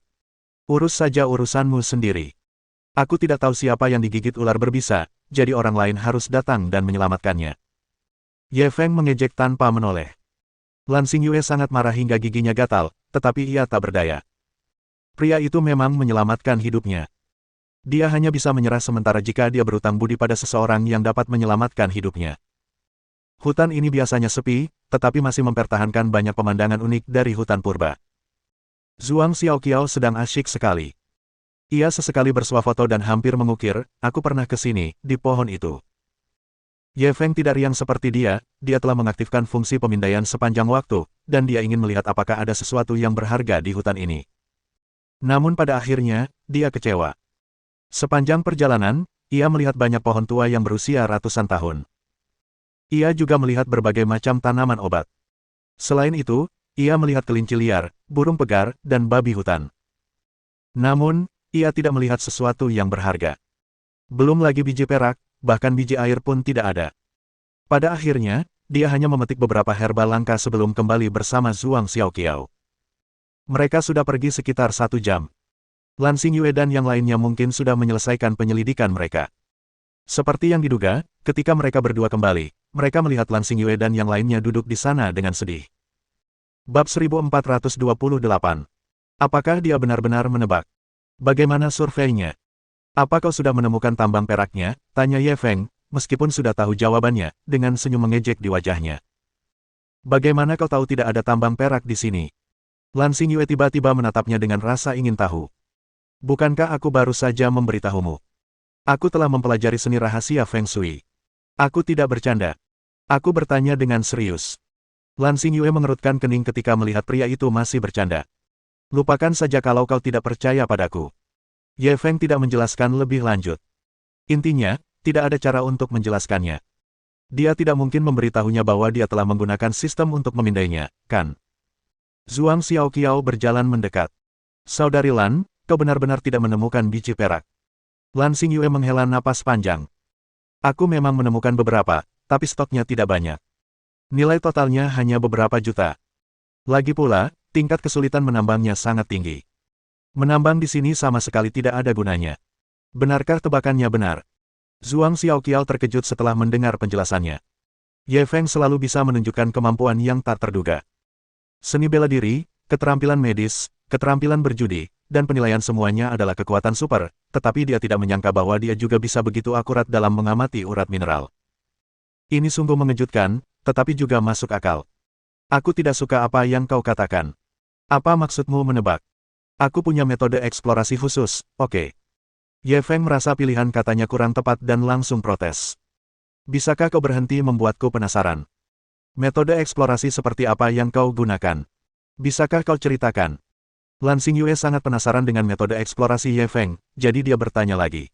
Urus saja urusanmu sendiri. Aku tidak tahu siapa yang digigit ular berbisa, jadi orang lain harus datang dan menyelamatkannya. Ye Feng mengejek tanpa menoleh. Lan Xingyue sangat marah hingga giginya gatal, tetapi ia tak berdaya. Pria itu memang menyelamatkan hidupnya. Dia hanya bisa menyerah sementara jika dia berutang budi pada seseorang yang dapat menyelamatkan hidupnya. Hutan ini biasanya sepi, tetapi masih mempertahankan banyak pemandangan unik dari hutan purba. Zhuang Xiaoqiao sedang asyik sekali. Ia sesekali bersuah foto dan hampir mengukir, aku pernah ke sini, di pohon itu. Ye Feng tidak riang seperti dia telah mengaktifkan fungsi pemindaian sepanjang waktu, dan dia ingin melihat apakah ada sesuatu yang berharga di hutan ini. Namun pada akhirnya, dia kecewa. Sepanjang perjalanan, ia melihat banyak pohon tua yang berusia ratusan tahun. Ia juga melihat berbagai macam tanaman obat. Selain itu, ia melihat kelinci liar, burung pegar, dan babi hutan. Namun, ia tidak melihat sesuatu yang berharga. Belum lagi biji perak, bahkan biji air pun tidak ada. Pada akhirnya, dia hanya memetik beberapa herba langka sebelum kembali bersama Zhuang Xiaoqiao. Mereka sudah pergi sekitar 1 jam. Lan Xingyue dan yang lainnya mungkin sudah menyelesaikan penyelidikan mereka. Seperti yang diduga, ketika mereka berdua kembali, mereka melihat Lan Xingyue dan yang lainnya duduk di sana dengan sedih. Bab 1428. Apakah dia benar-benar menebak? Bagaimana surveinya? Apa kau sudah menemukan tambang peraknya? Tanya Ye Feng, meskipun sudah tahu jawabannya, dengan senyum mengejek di wajahnya. Bagaimana kau tahu tidak ada tambang perak di sini? Lan Xingyue tiba-tiba menatapnya dengan rasa ingin tahu. Bukankah aku baru saja memberitahumu? Aku telah mempelajari seni rahasia Feng Shui. Aku tidak bercanda. Aku bertanya dengan serius. Lan Xingyue mengerutkan kening ketika melihat pria itu masih bercanda. Lupakan saja kalau kau tidak percaya padaku. Ye Feng tidak menjelaskan lebih lanjut. Intinya, tidak ada cara untuk menjelaskannya. Dia tidak mungkin memberitahunya bahwa dia telah menggunakan sistem untuk memindainya, kan? Zhuang Xiaoqiao berjalan mendekat. Saudari Lan, kau benar-benar tidak menemukan biji perak. Lan Xingyue menghela napas panjang. Aku memang menemukan beberapa, tapi stoknya tidak banyak. Nilai totalnya hanya beberapa juta. Lagi pula, tingkat kesulitan menambangnya sangat tinggi. Menambang di sini sama sekali tidak ada gunanya. Benarkah tebakannya benar? Zhuang Xiaoqiao terkejut setelah mendengar penjelasannya. Ye Feng selalu bisa menunjukkan kemampuan yang tak terduga. Seni bela diri, keterampilan medis, keterampilan berjudi, dan penilaian semuanya adalah kekuatan super, tetapi dia tidak menyangka bahwa dia juga bisa begitu akurat dalam mengamati urat mineral. Ini sungguh mengejutkan, tetapi juga masuk akal. Aku tidak suka apa yang kau katakan. Apa maksudmu menebak? Aku punya metode eksplorasi khusus, oke. Ye Feng merasa pilihan katanya kurang tepat dan langsung protes. Bisakah kau berhenti membuatku penasaran? Metode eksplorasi seperti apa yang kau gunakan? Bisakah kau ceritakan? Lan Xingyue sangat penasaran dengan metode eksplorasi Ye Feng, jadi dia bertanya lagi.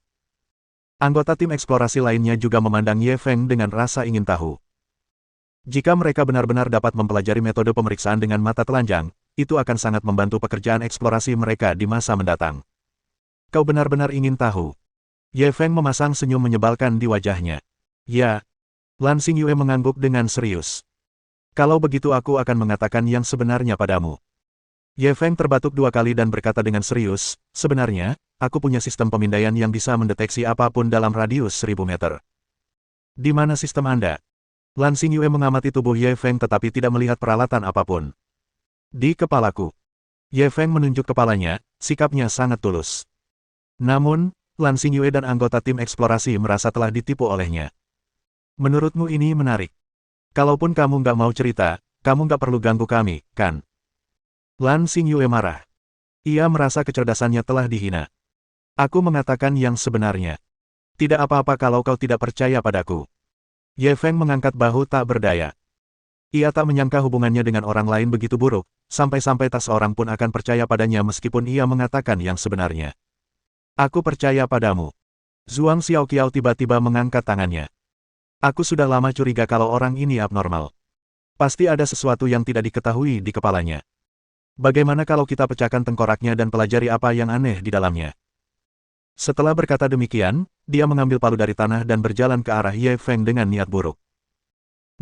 Anggota tim eksplorasi lainnya juga memandang Ye Feng dengan rasa ingin tahu. Jika mereka benar-benar dapat mempelajari metode pemeriksaan dengan mata telanjang, itu akan sangat membantu pekerjaan eksplorasi mereka di masa mendatang. Kau benar-benar ingin tahu? Ye Feng memasang senyum menyebalkan di wajahnya. Ya. Lan Xingyue mengangguk dengan serius. Kalau begitu aku akan mengatakan yang sebenarnya padamu. Ye Feng terbatuk 2 kali dan berkata dengan serius, sebenarnya, aku punya sistem pemindaian yang bisa mendeteksi apapun dalam radius 1000 meter. Di mana sistem Anda? Lan Xingyue mengamati tubuh Ye Feng tetapi tidak melihat peralatan apapun. Di kepalaku. Ye Feng menunjuk kepalanya, sikapnya sangat tulus. Namun, Lan Xingyue dan anggota tim eksplorasi merasa telah ditipu olehnya. Menurutmu ini menarik. Kalaupun kamu nggak mau cerita, kamu nggak perlu ganggu kami, kan? Lan Xingyue marah. Ia merasa kecerdasannya telah dihina. Aku mengatakan yang sebenarnya. Tidak apa-apa kalau kau tidak percaya padaku. Ye Feng mengangkat bahu tak berdaya. Ia tak menyangka hubungannya dengan orang lain begitu buruk, sampai-sampai tak seorang pun akan percaya padanya meskipun ia mengatakan yang sebenarnya. Aku percaya padamu. Zhuang Xiaoqiao tiba-tiba mengangkat tangannya. Aku sudah lama curiga kalau orang ini abnormal. Pasti ada sesuatu yang tidak diketahui di kepalanya. Bagaimana kalau kita pecahkan tengkoraknya dan pelajari apa yang aneh di dalamnya? Setelah berkata demikian, dia mengambil palu dari tanah dan berjalan ke arah Ye Feng dengan niat buruk.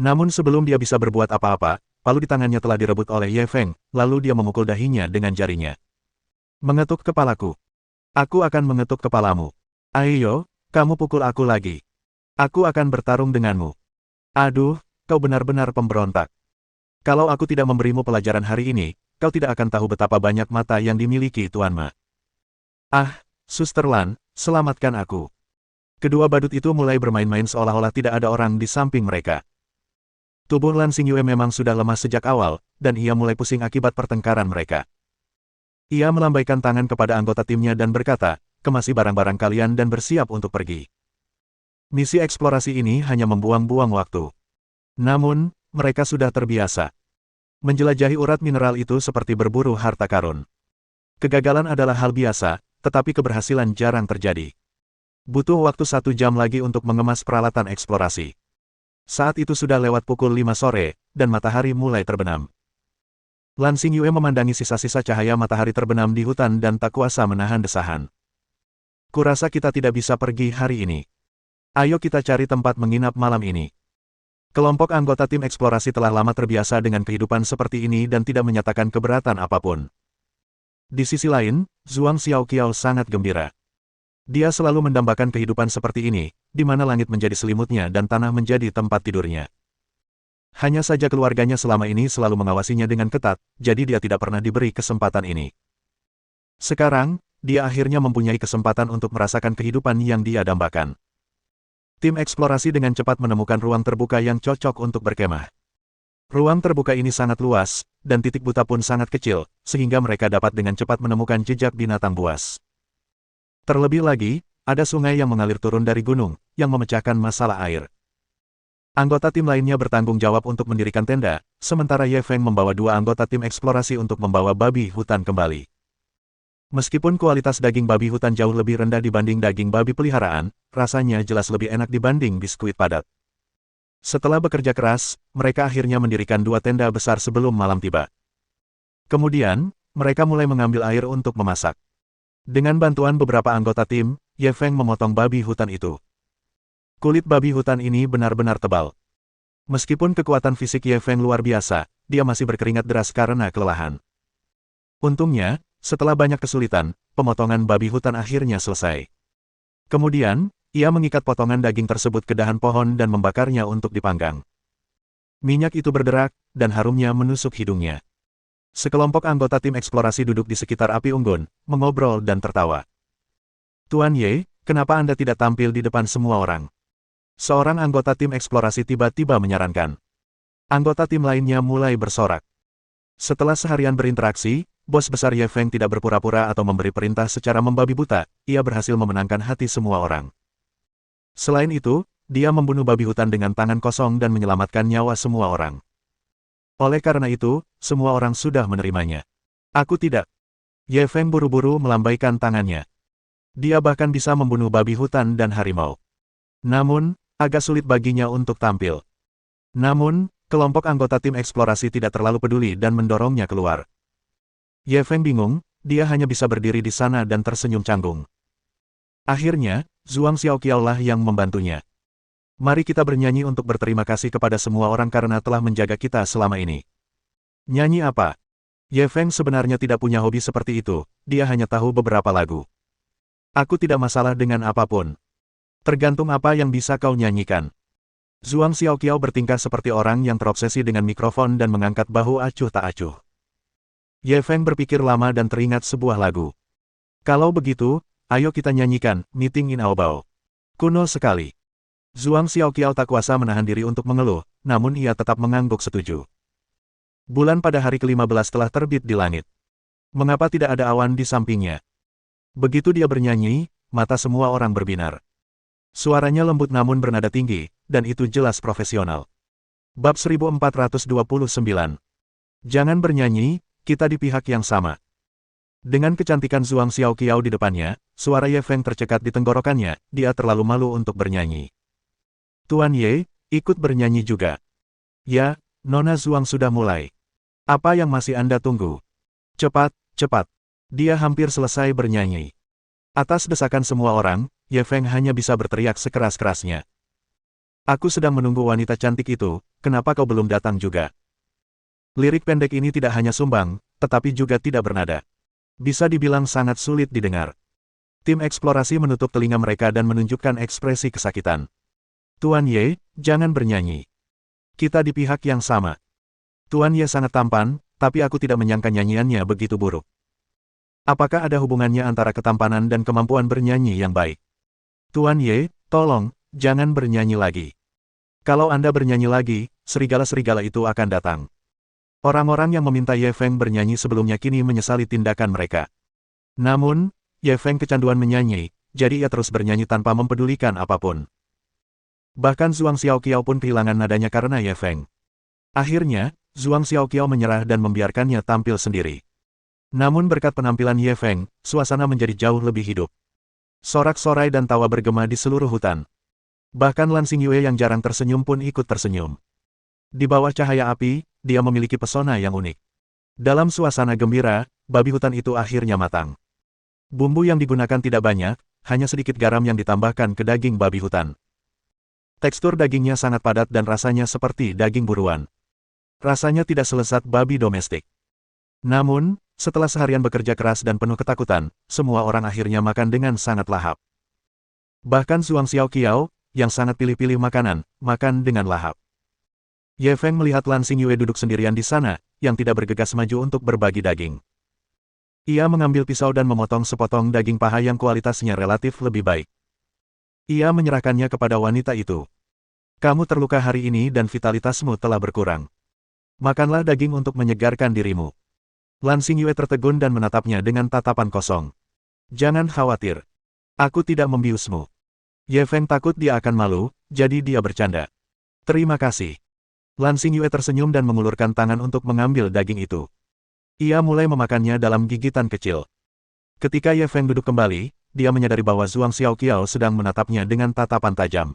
Namun sebelum dia bisa berbuat apa-apa, palu di tangannya telah direbut oleh Ye Feng, lalu dia memukul dahinya dengan jarinya. Mengetuk kepalaku. Aku akan mengetuk kepalamu. Ayo, kamu pukul aku lagi. Aku akan bertarung denganmu. Aduh, kau benar-benar pemberontak. Kalau aku tidak memberimu pelajaran hari ini, kau tidak akan tahu betapa banyak mata yang dimiliki Tuan Ma. Ah, Suster Lan, selamatkan aku. Kedua badut itu mulai bermain-main seolah-olah tidak ada orang di samping mereka. Tubuh Lan Xingyue memang sudah lemah sejak awal, dan ia mulai pusing akibat pertengkaran mereka. Ia melambaikan tangan kepada anggota timnya dan berkata, kemasi barang-barang kalian dan bersiap untuk pergi. Misi eksplorasi ini hanya membuang-buang waktu. Namun, mereka sudah terbiasa. Menjelajahi urat mineral itu seperti berburu harta karun. Kegagalan adalah hal biasa, tetapi keberhasilan jarang terjadi. Butuh waktu 1 jam lagi untuk mengemas peralatan eksplorasi. Saat itu sudah lewat pukul 5 sore, dan matahari mulai terbenam. Lan Xingyue memandangi sisa-sisa cahaya matahari terbenam di hutan dan tak kuasa menahan desahan. Kurasa kita tidak bisa pergi hari ini. Ayo kita cari tempat menginap malam ini. Kelompok anggota tim eksplorasi telah lama terbiasa dengan kehidupan seperti ini dan tidak menyatakan keberatan apapun. Di sisi lain, Zhuang Xiaoqiao sangat gembira. Dia selalu mendambakan kehidupan seperti ini, di mana langit menjadi selimutnya dan tanah menjadi tempat tidurnya. Hanya saja keluarganya selama ini selalu mengawasinya dengan ketat, jadi dia tidak pernah diberi kesempatan ini. Sekarang, dia akhirnya mempunyai kesempatan untuk merasakan kehidupan yang dia dambakan. Tim eksplorasi dengan cepat menemukan ruang terbuka yang cocok untuk berkemah. Ruang terbuka ini sangat luas, dan titik buta pun sangat kecil, sehingga mereka dapat dengan cepat menemukan jejak binatang buas. Terlebih lagi, ada sungai yang mengalir turun dari gunung, yang memecahkan masalah air. Anggota tim lainnya bertanggung jawab untuk mendirikan tenda, sementara Ye Feng membawa 2 anggota tim eksplorasi untuk membawa babi hutan kembali. Meskipun kualitas daging babi hutan jauh lebih rendah dibanding daging babi peliharaan, rasanya jelas lebih enak dibanding biskuit padat. Setelah bekerja keras, mereka akhirnya mendirikan 2 tenda besar sebelum malam tiba. Kemudian, mereka mulai mengambil air untuk memasak. Dengan bantuan beberapa anggota tim, Ye Feng memotong babi hutan itu. Kulit babi hutan ini benar-benar tebal. Meskipun kekuatan fisik Ye Feng luar biasa, dia masih berkeringat deras karena kelelahan. Untungnya, setelah banyak kesulitan, pemotongan babi hutan akhirnya selesai. Kemudian, ia mengikat potongan daging tersebut ke dahan pohon dan membakarnya untuk dipanggang. Minyak itu berderak, dan harumnya menusuk hidungnya. Sekelompok anggota tim eksplorasi duduk di sekitar api unggun, mengobrol dan tertawa. Tuan Ye, kenapa Anda tidak tampil di depan semua orang? Seorang anggota tim eksplorasi tiba-tiba menyarankan. Anggota tim lainnya mulai bersorak. Setelah seharian berinteraksi, bos besar Ye Feng tidak berpura-pura atau memberi perintah secara membabi buta, ia berhasil memenangkan hati semua orang. Selain itu, dia membunuh babi hutan dengan tangan kosong dan menyelamatkan nyawa semua orang. Oleh karena itu, semua orang sudah menerimanya. Aku tidak. Ye Feng buru-buru melambaikan tangannya. Dia bahkan bisa membunuh babi hutan dan harimau. Namun, agak sulit baginya untuk tampil. Namun, kelompok anggota tim eksplorasi tidak terlalu peduli dan mendorongnya keluar. Ye Feng bingung, dia hanya bisa berdiri di sana dan tersenyum canggung. Akhirnya, Zhuang Xiaoqiao lah yang membantunya. Mari kita bernyanyi untuk berterima kasih kepada semua orang karena telah menjaga kita selama ini. Nyanyi apa? Ye Feng sebenarnya tidak punya hobi seperti itu, dia hanya tahu beberapa lagu. Aku tidak masalah dengan apapun. Tergantung apa yang bisa kau nyanyikan. Zhuang Xiaoqiao bertingkah seperti orang yang terobsesi dengan mikrofon dan mengangkat bahu acuh tak acuh. Ye Feng berpikir lama dan teringat sebuah lagu. Kalau begitu, ayo kita nyanyikan, Meeting in Aobao. Kuno sekali. Zhuang Xiaoqiao tak kuasa menahan diri untuk mengeluh, namun ia tetap mengangguk setuju. Bulan pada hari ke-15 telah terbit di langit. Mengapa tidak ada awan di sampingnya? Begitu dia bernyanyi, mata semua orang berbinar. Suaranya lembut namun bernada tinggi, dan itu jelas profesional. Bab 1429. Jangan bernyanyi, kita di pihak yang sama. Dengan kecantikan Zhuang Xiaoqiao di depannya, suara Ye Feng tercekat di tenggorokannya, dia terlalu malu untuk bernyanyi. Tuan Ye, ikut bernyanyi juga. Ya, Nona Zhuang sudah mulai. Apa yang masih Anda tunggu? Cepat, cepat. Dia hampir selesai bernyanyi. Atas desakan semua orang, Ye Feng hanya bisa berteriak sekeras-kerasnya. Aku sedang menunggu wanita cantik itu, kenapa kau belum datang juga? Lirik pendek ini tidak hanya sumbang, tetapi juga tidak bernada. Bisa dibilang sangat sulit didengar. Tim eksplorasi menutup telinga mereka dan menunjukkan ekspresi kesakitan. Tuan Ye, jangan bernyanyi. Kita di pihak yang sama. Tuan Ye sangat tampan, tapi aku tidak menyangka nyanyiannya begitu buruk. Apakah ada hubungannya antara ketampanan dan kemampuan bernyanyi yang baik? Tuan Ye, tolong, jangan bernyanyi lagi. Kalau Anda bernyanyi lagi, serigala-serigala itu akan datang. Orang-orang yang meminta Ye Feng bernyanyi sebelumnya kini menyesali tindakan mereka. Namun, Ye Feng kecanduan menyanyi, jadi ia terus bernyanyi tanpa mempedulikan apapun. Bahkan Zhuang Xiaoqiao pun kehilangan nadanya karena Ye Feng. Akhirnya, Zhuang Xiaoqiao menyerah dan membiarkannya tampil sendiri. Namun berkat penampilan Ye Feng, suasana menjadi jauh lebih hidup. Sorak-sorai dan tawa bergema di seluruh hutan. Bahkan Lan Xingyue yang jarang tersenyum pun ikut tersenyum. Di bawah cahaya api, dia memiliki pesona yang unik. Dalam suasana gembira, babi hutan itu akhirnya matang. Bumbu yang digunakan tidak banyak, hanya sedikit garam yang ditambahkan ke daging babi hutan. Tekstur dagingnya sangat padat dan rasanya seperti daging buruan. Rasanya tidak selezat babi domestik. Namun, setelah seharian bekerja keras dan penuh ketakutan, semua orang akhirnya makan dengan sangat lahap. Bahkan Zhuang Xiaoqiao, yang sangat pilih-pilih makanan, makan dengan lahap. Ye Feng melihat Lan Xingyue duduk sendirian di sana, yang tidak bergegas maju untuk berbagi daging. Ia mengambil pisau dan memotong sepotong daging paha yang kualitasnya relatif lebih baik. Ia menyerahkannya kepada wanita itu. Kamu terluka hari ini dan vitalitasmu telah berkurang. Makanlah daging untuk menyegarkan dirimu. Lan Xingyue tertegun dan menatapnya dengan tatapan kosong. Jangan khawatir. Aku tidak membiusmu. Ye Feng takut dia akan malu, jadi dia bercanda. Terima kasih. Lan Xingyue tersenyum dan mengulurkan tangan untuk mengambil daging itu. Ia mulai memakannya dalam gigitan kecil. Ketika Ye Feng duduk kembali, dia menyadari bahwa Zhuang Xiaoqiao sedang menatapnya dengan tatapan tajam.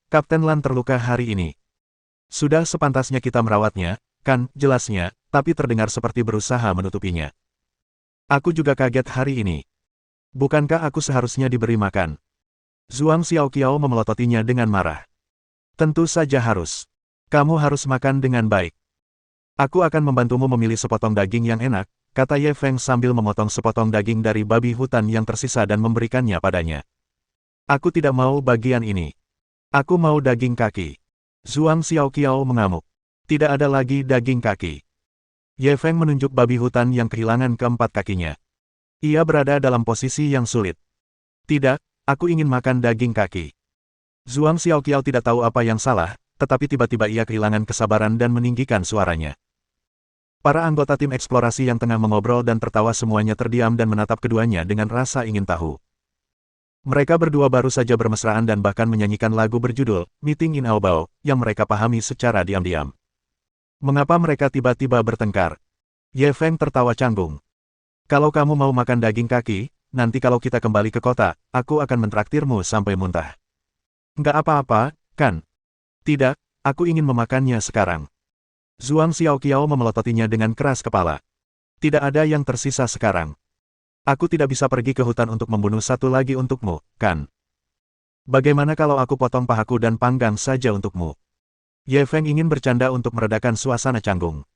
Kapten Lan terluka hari ini. Sudah sepantasnya kita merawatnya, kan, jelasnya, tapi terdengar seperti berusaha menutupinya. Aku juga kaget hari ini. Bukankah aku seharusnya diberi makan? Zhuang Xiaoqiao memelototinya dengan marah. Tentu saja harus. Kamu harus makan dengan baik. Aku akan membantumu memilih sepotong daging yang enak, kata Ye Feng sambil memotong sepotong daging dari babi hutan yang tersisa dan memberikannya padanya. Aku tidak mau bagian ini. Aku mau daging kaki. Zhuang Xiaoqiao mengamuk. Tidak ada lagi daging kaki. Ye Feng menunjuk babi hutan yang kehilangan keempat kakinya. Ia berada dalam posisi yang sulit. Tidak, aku ingin makan daging kaki. Zhuang Xiaoqiao tidak tahu apa yang salah, tetapi tiba-tiba ia kehilangan kesabaran dan meninggikan suaranya. Para anggota tim eksplorasi yang tengah mengobrol dan tertawa semuanya terdiam dan menatap keduanya dengan rasa ingin tahu. Mereka berdua baru saja bermesraan dan bahkan menyanyikan lagu berjudul Meeting in Aobao, yang mereka pahami secara diam-diam. Mengapa mereka tiba-tiba bertengkar? Ye Feng tertawa canggung. Kalau kamu mau makan daging kaki, nanti kalau kita kembali ke kota, aku akan mentraktirmu sampai muntah. Nggak apa-apa, kan? Tidak, aku ingin memakannya sekarang. Zhuang Xiaoqiao memelototinya dengan keras kepala. Tidak ada yang tersisa sekarang. Aku tidak bisa pergi ke hutan untuk membunuh satu lagi untukmu, kan? Bagaimana kalau aku potong pahaku dan panggang saja untukmu? Ye Feng ingin bercanda untuk meredakan suasana canggung.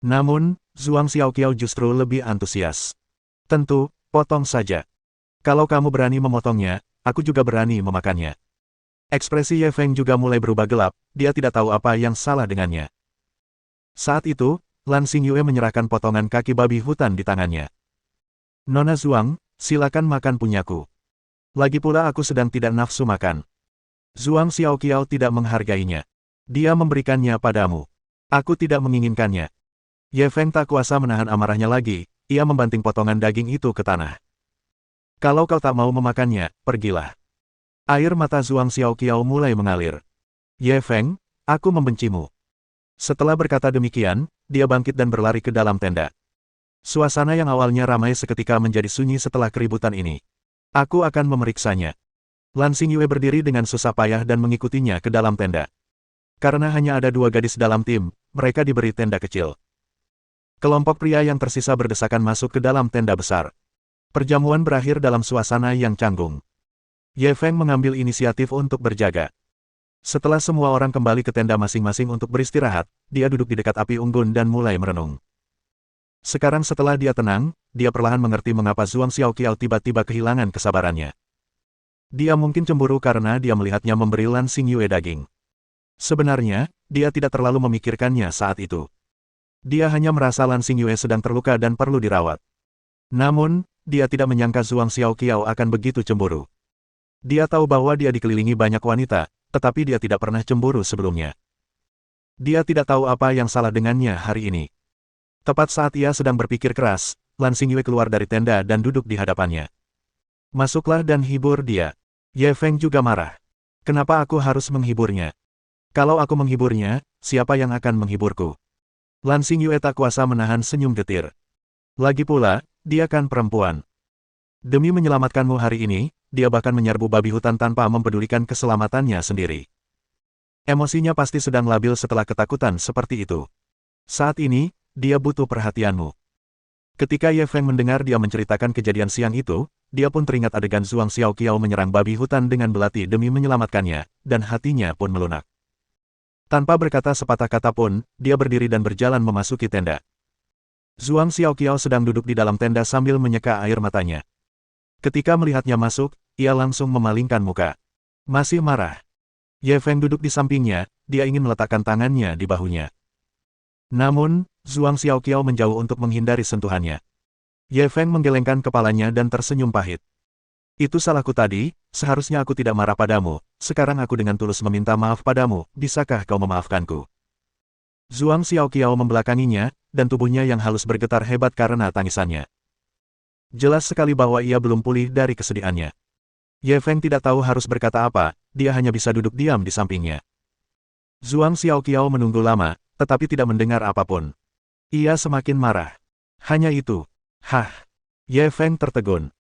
Namun, Zhuang Xiaoqiao justru lebih antusias. Tentu, potong saja. Kalau kamu berani memotongnya, aku juga berani memakannya. Ekspresi Ye Feng juga mulai berubah gelap, dia tidak tahu apa yang salah dengannya. Saat itu, Lan Xingyue menyerahkan potongan kaki babi hutan di tangannya. Nona Zhuang, silakan makan punyaku. Lagi pula aku sedang tidak nafsu makan. Zhuang Xiaoqiao tidak menghargainya. Dia memberikannya padamu. Aku tidak menginginkannya. Ye Feng tak kuasa menahan amarahnya lagi, ia membanting potongan daging itu ke tanah. Kalau kau tak mau memakannya, pergilah. Air mata Zhuang Xiaoqiao mulai mengalir. Ye Feng, aku membencimu. Setelah berkata demikian, dia bangkit dan berlari ke dalam tenda. Suasana yang awalnya ramai seketika menjadi sunyi setelah keributan ini. Aku akan memeriksanya. Lan Xingyue berdiri dengan susah payah dan mengikutinya ke dalam tenda. Karena hanya ada 2 gadis dalam tim, mereka diberi tenda kecil. Kelompok pria yang tersisa berdesakan masuk ke dalam tenda besar. Perjamuan berakhir dalam suasana yang canggung. Ye Feng mengambil inisiatif untuk berjaga. Setelah semua orang kembali ke tenda masing-masing untuk beristirahat, dia duduk di dekat api unggun dan mulai merenung. Sekarang setelah dia tenang, dia perlahan mengerti mengapa Zhuang Xiaoqiao tiba-tiba kehilangan kesabarannya. Dia mungkin cemburu karena dia melihatnya memberi Lan Xingyue daging. Sebenarnya, dia tidak terlalu memikirkannya saat itu. Dia hanya merasa Lan Xingyue sedang terluka dan perlu dirawat. Namun, dia tidak menyangka Zhuang Xiaoqiao akan begitu cemburu. Dia tahu bahwa dia dikelilingi banyak wanita, tetapi dia tidak pernah cemburu sebelumnya. Dia tidak tahu apa yang salah dengannya hari ini. Tepat saat ia sedang berpikir keras, Lan Xingyue keluar dari tenda dan duduk di hadapannya. Masuklah dan hibur dia. Ye Feng juga marah. Kenapa aku harus menghiburnya? Kalau aku menghiburnya, siapa yang akan menghiburku? Lan Xingyue tak kuasa menahan senyum getir. Lagi pula, dia kan perempuan. Demi menyelamatkanmu hari ini, dia bahkan menyerbu babi hutan tanpa mempedulikan keselamatannya sendiri. Emosinya pasti sedang labil setelah ketakutan seperti itu. Saat ini, dia butuh perhatianmu. Ketika Ye Feng mendengar dia menceritakan kejadian siang itu, dia pun teringat adegan Zhuang Xiaoqiao menyerang babi hutan dengan belati demi menyelamatkannya, dan hatinya pun melunak. Tanpa berkata sepatah kata pun, dia berdiri dan berjalan memasuki tenda. Zhuang Xiaoqiao sedang duduk di dalam tenda sambil menyeka air matanya. Ketika melihatnya masuk, ia langsung memalingkan muka. Masih marah. Ye Feng duduk di sampingnya, dia ingin meletakkan tangannya di bahunya. Namun, Zhuang Xiaoqiao menjauh untuk menghindari sentuhannya. Ye Feng menggelengkan kepalanya dan tersenyum pahit. Itu salahku tadi, seharusnya aku tidak marah padamu, sekarang aku dengan tulus meminta maaf padamu, bisakah kau memaafkanku? Zhuang Xiaoqiao membelakanginya, dan tubuhnya yang halus bergetar hebat karena tangisannya. Jelas sekali bahwa ia belum pulih dari kesedihannya. Ye Feng tidak tahu harus berkata apa, dia hanya bisa duduk diam di sampingnya. Zhuang Xiaoqiao menunggu lama, tetapi tidak mendengar apapun. Ia semakin marah. Hanya itu. Hah! Ye Feng tertegun.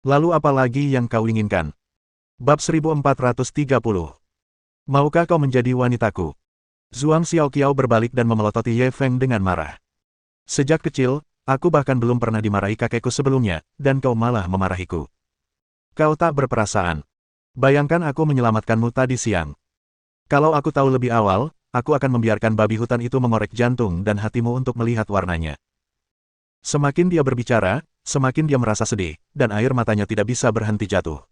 Lalu apa lagi yang kau inginkan? Bab 1430. Maukah kau menjadi wanitaku? Zhuang Xiaoqiao berbalik dan memelototi Ye Feng dengan marah. Sejak kecil, aku bahkan belum pernah dimarahi kakekku sebelumnya, dan kau malah memarahiku. Kau tak berperasaan. Bayangkan aku menyelamatkanmu tadi siang. Kalau aku tahu lebih awal, aku akan membiarkan babi hutan itu mengorek jantung dan hatimu untuk melihat warnanya. Semakin dia berbicara, semakin dia merasa sedih, dan air matanya tidak bisa berhenti jatuh.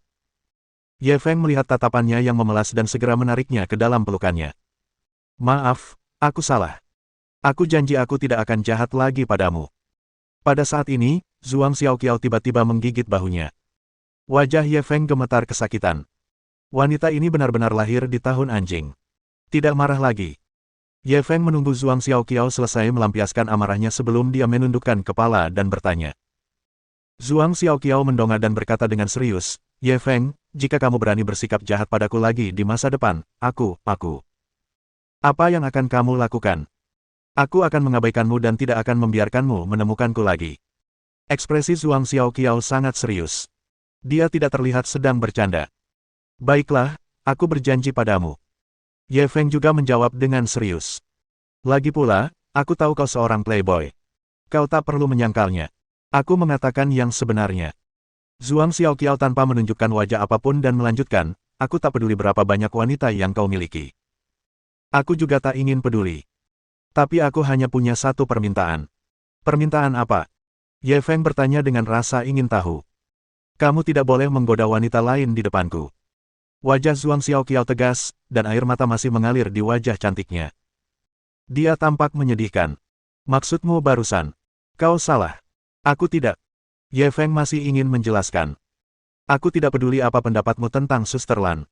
Ye Feng melihat tatapannya yang memelas dan segera menariknya ke dalam pelukannya. Maaf, aku salah. Aku janji aku tidak akan jahat lagi padamu. Pada saat ini, Zhuang Xiaoqiao tiba-tiba menggigit bahunya. Wajah Ye Feng gemetar kesakitan. Wanita ini benar-benar lahir di tahun anjing. Tidak marah lagi. Ye Feng menunggu Zhuang Xiaoqiao selesai melampiaskan amarahnya sebelum dia menundukkan kepala dan bertanya. Zhuang Xiaoqiao mendongak dan berkata dengan serius, Ye Feng, jika kamu berani bersikap jahat padaku lagi di masa depan, aku. Apa yang akan kamu lakukan? Aku akan mengabaikanmu dan tidak akan membiarkanmu menemukanku lagi. Ekspresi Zhuang Xiaoqiao sangat serius. Dia tidak terlihat sedang bercanda. Baiklah, aku berjanji padamu. Ye Feng juga menjawab dengan serius. Lagi pula, aku tahu kau seorang playboy. Kau tak perlu menyangkalnya. Aku mengatakan yang sebenarnya. Zhuang Xiaoqiao tanpa menunjukkan wajah apapun dan melanjutkan, aku tak peduli berapa banyak wanita yang kau miliki. Aku juga tak ingin peduli. Tapi aku hanya punya satu permintaan. Permintaan apa? Ye Feng bertanya dengan rasa ingin tahu. Kamu tidak boleh menggoda wanita lain di depanku. Wajah Zhuang Xiaoqiao tegas, dan air mata masih mengalir di wajah cantiknya. Dia tampak menyedihkan. Maksudmu barusan. Kau salah. Aku tidak. Ye Feng masih ingin menjelaskan. Aku tidak peduli apa pendapatmu tentang Suster Lan.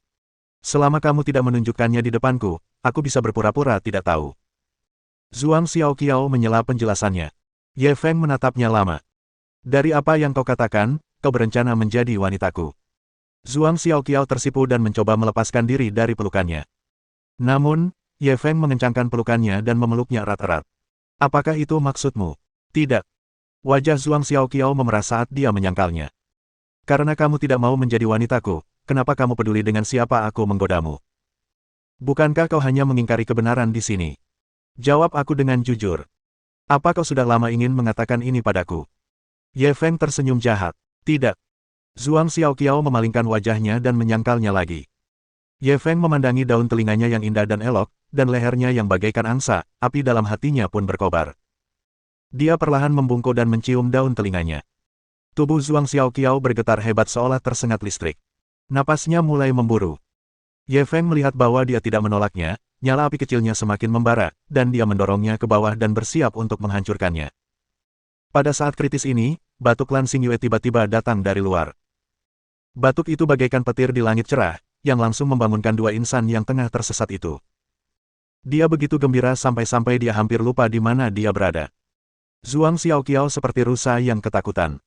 Selama kamu tidak menunjukkannya di depanku, aku bisa berpura-pura tidak tahu. Zhuang Xiaoqiao menyela penjelasannya. Ye Feng menatapnya lama. Dari apa yang kau katakan, kau berencana menjadi wanitaku. Zhuang Xiaoqiao tersipu dan mencoba melepaskan diri dari pelukannya. Namun, Ye Feng mengencangkan pelukannya dan memeluknya erat-erat. Apakah itu maksudmu? Tidak. Wajah Zhuang Xiaoqiao memerah saat dia menyangkalnya. Karena kamu tidak mau menjadi wanitaku, kenapa kamu peduli dengan siapa aku menggodamu? Bukankah kau hanya mengingkari kebenaran di sini? Jawab aku dengan jujur. Apa kau sudah lama ingin mengatakan ini padaku? Ye Feng tersenyum jahat. Tidak. Zhuang Xiaoqiao memalingkan wajahnya dan menyangkalnya lagi. Ye Feng memandangi daun telinganya yang indah dan elok, dan lehernya yang bagaikan angsa, api dalam hatinya pun berkobar. Dia perlahan membungkuk dan mencium daun telinganya. Tubuh Zhuang Xiaoqiao bergetar hebat seolah tersengat listrik. Napasnya mulai memburu. Ye Feng melihat bahwa dia tidak menolaknya, nyala api kecilnya semakin membara, dan dia mendorongnya ke bawah dan bersiap untuk menghancurkannya. Pada saat kritis ini, batuk Lan Xingyue tiba-tiba datang dari luar. Batuk itu bagaikan petir di langit cerah, yang langsung membangunkan dua insan yang tengah tersesat itu. Dia begitu gembira sampai-sampai dia hampir lupa di mana dia berada. Zhuang Xiaoqiao seperti rusa yang ketakutan.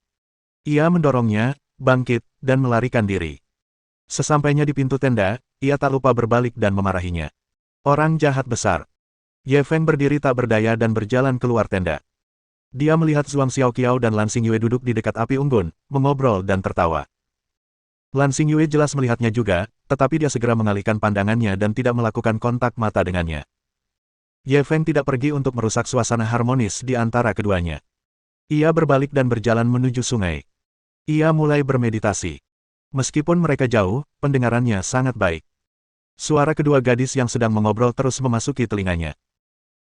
Ia mendorongnya, bangkit, dan melarikan diri. Sesampainya di pintu tenda, ia tak lupa berbalik dan memarahinya. Orang jahat besar. Ye Feng berdiri tak berdaya dan berjalan keluar tenda. Dia melihat Zhuang Xiaoqiao dan Lan Xingyue duduk di dekat api unggun, mengobrol dan tertawa. Lan Xingyue jelas melihatnya juga, tetapi dia segera mengalihkan pandangannya dan tidak melakukan kontak mata dengannya. Ye Feng tidak pergi untuk merusak suasana harmonis di antara keduanya. Ia berbalik dan berjalan menuju sungai. Ia mulai bermeditasi. Meskipun mereka jauh, pendengarannya sangat baik. Suara kedua gadis yang sedang mengobrol terus memasuki telinganya.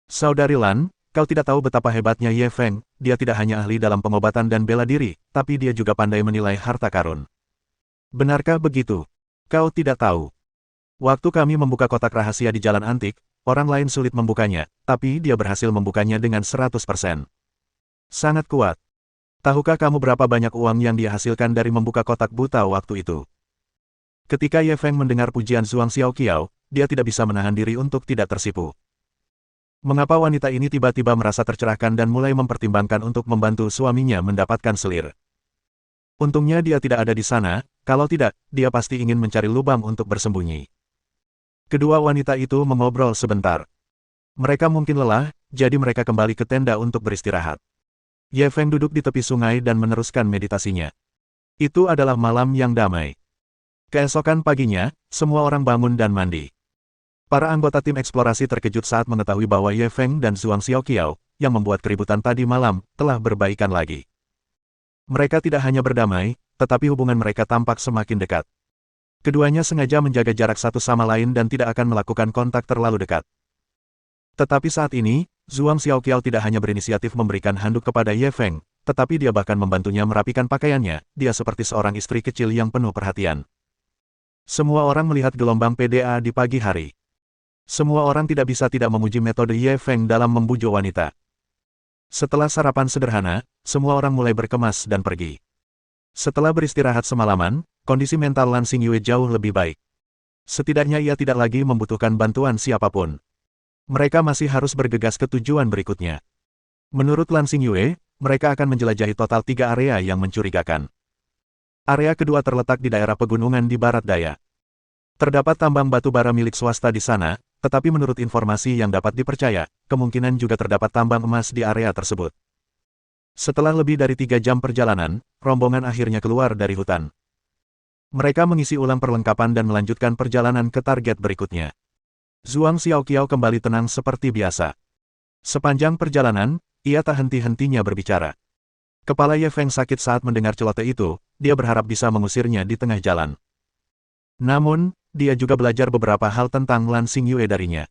Saudari Lan, kau tidak tahu betapa hebatnya Ye Feng, dia tidak hanya ahli dalam pengobatan dan bela diri, tapi dia juga pandai menilai harta karun. Benarkah begitu? Kau tidak tahu. Waktu kami membuka kotak rahasia di Jalan Antik, orang lain sulit membukanya, tapi dia berhasil membukanya dengan 100%. Sangat kuat. Tahukah kamu berapa banyak uang yang dia hasilkan dari membuka kotak buta waktu itu? Ketika Ye Feng mendengar pujian Zhuang Xiaoqiao, dia tidak bisa menahan diri untuk tidak tersipu. Mengapa wanita ini tiba-tiba merasa tercerahkan dan mulai mempertimbangkan untuk membantu suaminya mendapatkan selir? Untungnya dia tidak ada di sana, kalau tidak, dia pasti ingin mencari lubang untuk bersembunyi. Kedua wanita itu mengobrol sebentar. Mereka mungkin lelah, jadi mereka kembali ke tenda untuk beristirahat. Ye Feng duduk di tepi sungai dan meneruskan meditasinya. Itu adalah malam yang damai. Keesokan paginya, semua orang bangun dan mandi. Para anggota tim eksplorasi terkejut saat mengetahui bahwa Ye Feng dan Zhuang Xiaoqiao, yang membuat keributan tadi malam, telah berbaikan lagi. Mereka tidak hanya berdamai, tetapi hubungan mereka tampak semakin dekat. Keduanya sengaja menjaga jarak satu sama lain dan tidak akan melakukan kontak terlalu dekat. Tetapi saat ini, Zhuang Xiaoqiao tidak hanya berinisiatif memberikan handuk kepada Ye Feng, tetapi dia bahkan membantunya merapikan pakaiannya. Dia seperti seorang istri kecil yang penuh perhatian. Semua orang melihat gelombang PDA di pagi hari. Semua orang tidak bisa tidak memuji metode Ye Feng dalam membujuk wanita. Setelah sarapan sederhana, semua orang mulai berkemas dan pergi. Setelah beristirahat semalaman, kondisi mental Lan Xingyue jauh lebih baik. Setidaknya ia tidak lagi membutuhkan bantuan siapapun. Mereka masih harus bergegas ke tujuan berikutnya. Menurut Lan Xingyue, mereka akan menjelajahi total 3 area yang mencurigakan. Area kedua terletak di daerah pegunungan di barat daya. Terdapat tambang batu bara milik swasta di sana, tetapi menurut informasi yang dapat dipercaya, kemungkinan juga terdapat tambang emas di area tersebut. Setelah lebih dari 3 jam perjalanan, rombongan akhirnya keluar dari hutan. Mereka mengisi ulang perlengkapan dan melanjutkan perjalanan ke target berikutnya. Zhuang Xiaoqiao kembali tenang seperti biasa. Sepanjang perjalanan, ia tak henti-hentinya berbicara. Kepala Ye Feng sakit saat mendengar celoteh itu, dia berharap bisa mengusirnya di tengah jalan. Namun, dia juga belajar beberapa hal tentang Lan Xingyue darinya.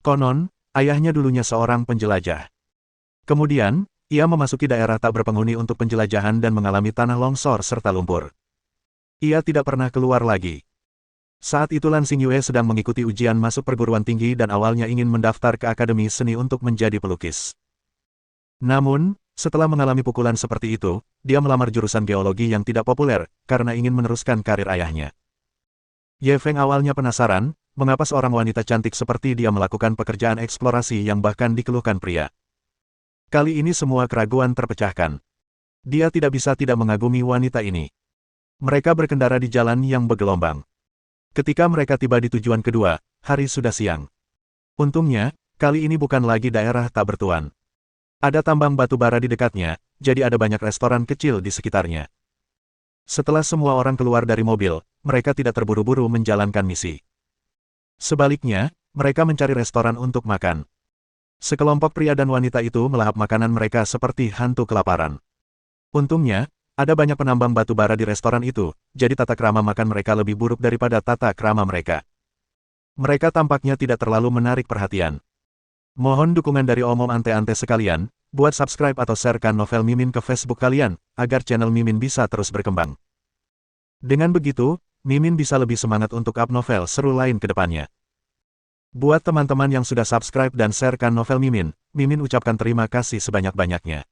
Konon, ayahnya dulunya seorang penjelajah. Kemudian, ia memasuki daerah tak berpenghuni untuk penjelajahan dan mengalami tanah longsor serta lumpur. Ia tidak pernah keluar lagi. Saat itu Lan Xingyue sedang mengikuti ujian masuk perguruan tinggi dan awalnya ingin mendaftar ke Akademi Seni untuk menjadi pelukis. Namun, setelah mengalami pukulan seperti itu, dia melamar jurusan geologi yang tidak populer, karena ingin meneruskan karir ayahnya. Ye Feng awalnya penasaran, mengapa seorang wanita cantik seperti dia melakukan pekerjaan eksplorasi yang bahkan dikeluhkan pria. Kali ini semua keraguan terpecahkan. Dia tidak bisa tidak mengagumi wanita ini. Mereka berkendara di jalan yang bergelombang. Ketika mereka tiba di tujuan kedua, hari sudah siang. Untungnya, kali ini bukan lagi daerah tak bertuan. Ada tambang batu bara di dekatnya, jadi ada banyak restoran kecil di sekitarnya. Setelah semua orang keluar dari mobil, mereka tidak terburu-buru menjalankan misi. Sebaliknya, mereka mencari restoran untuk makan. Sekelompok pria dan wanita itu melahap makanan mereka seperti hantu kelaparan. Untungnya, ada banyak penambang batu bara di restoran itu, jadi tata krama makan mereka lebih buruk daripada tata krama mereka. Mereka tampaknya tidak terlalu menarik perhatian. Mohon dukungan dari omom ante-ante sekalian, buat subscribe atau sharekan novel Mimin ke Facebook kalian, agar channel Mimin bisa terus berkembang. Dengan begitu, Mimin bisa lebih semangat untuk up novel seru lain ke depannya. Buat teman-teman yang sudah subscribe dan sharekan novel Mimin, Mimin ucapkan terima kasih sebanyak-banyaknya.